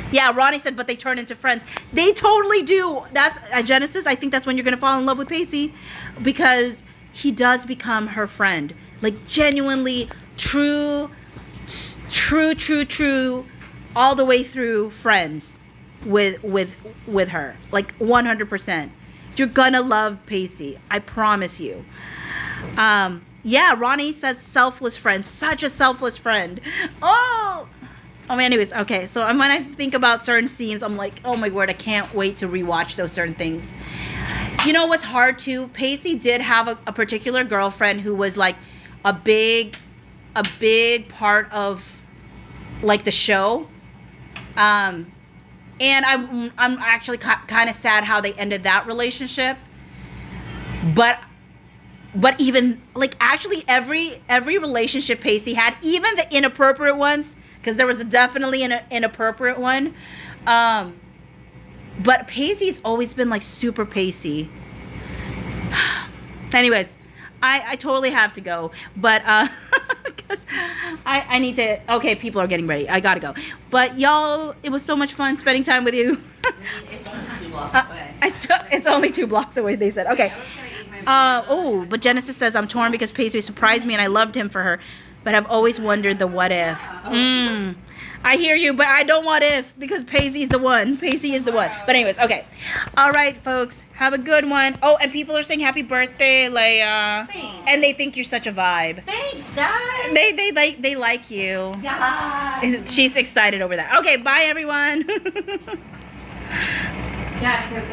yeah, Ronnie said, but they turn into friends. They totally do. That's Genesis. I think that's when you're going to fall in love with Pacey, because he does become her friend. Like, genuinely, true, all the way through friends with her. Like, 100%. You're going to love Pacey. I promise you. Yeah, Ronnie says selfless friend. Such a selfless friend. Oh, anyways, okay, so when I think about certain scenes, I'm like, oh my word, I can't wait to rewatch those certain things. You know what's hard too? Pacey did have a particular girlfriend who was like a big part of like the show. And I'm actually kind of sad how they ended that relationship. But even like actually every relationship Pacey had, even the inappropriate ones, because there was definitely an inappropriate one. But Pacey's always been like super Pacey. Anyways, I totally have to go. But because I need to, okay, people are getting ready. I gotta go. But y'all, it was so much fun spending time with you. It's been too long. blocks away. It's only 2 blocks away, they said. Okay. I was gonna eat my Oh, but Genesis says, I'm torn because Paisley surprised me and I loved him for her. But I've always wondered the what if. I hear you, but I don't what if because Paisley's the one. Paisley is the one. But anyways, okay. All right, folks. Have a good one. Oh, and people are saying happy birthday, Leia. Thanks. And they think you're such a vibe. Thanks, guys. They like you. Guys. She's excited over that. Okay, bye everyone. Yeah, because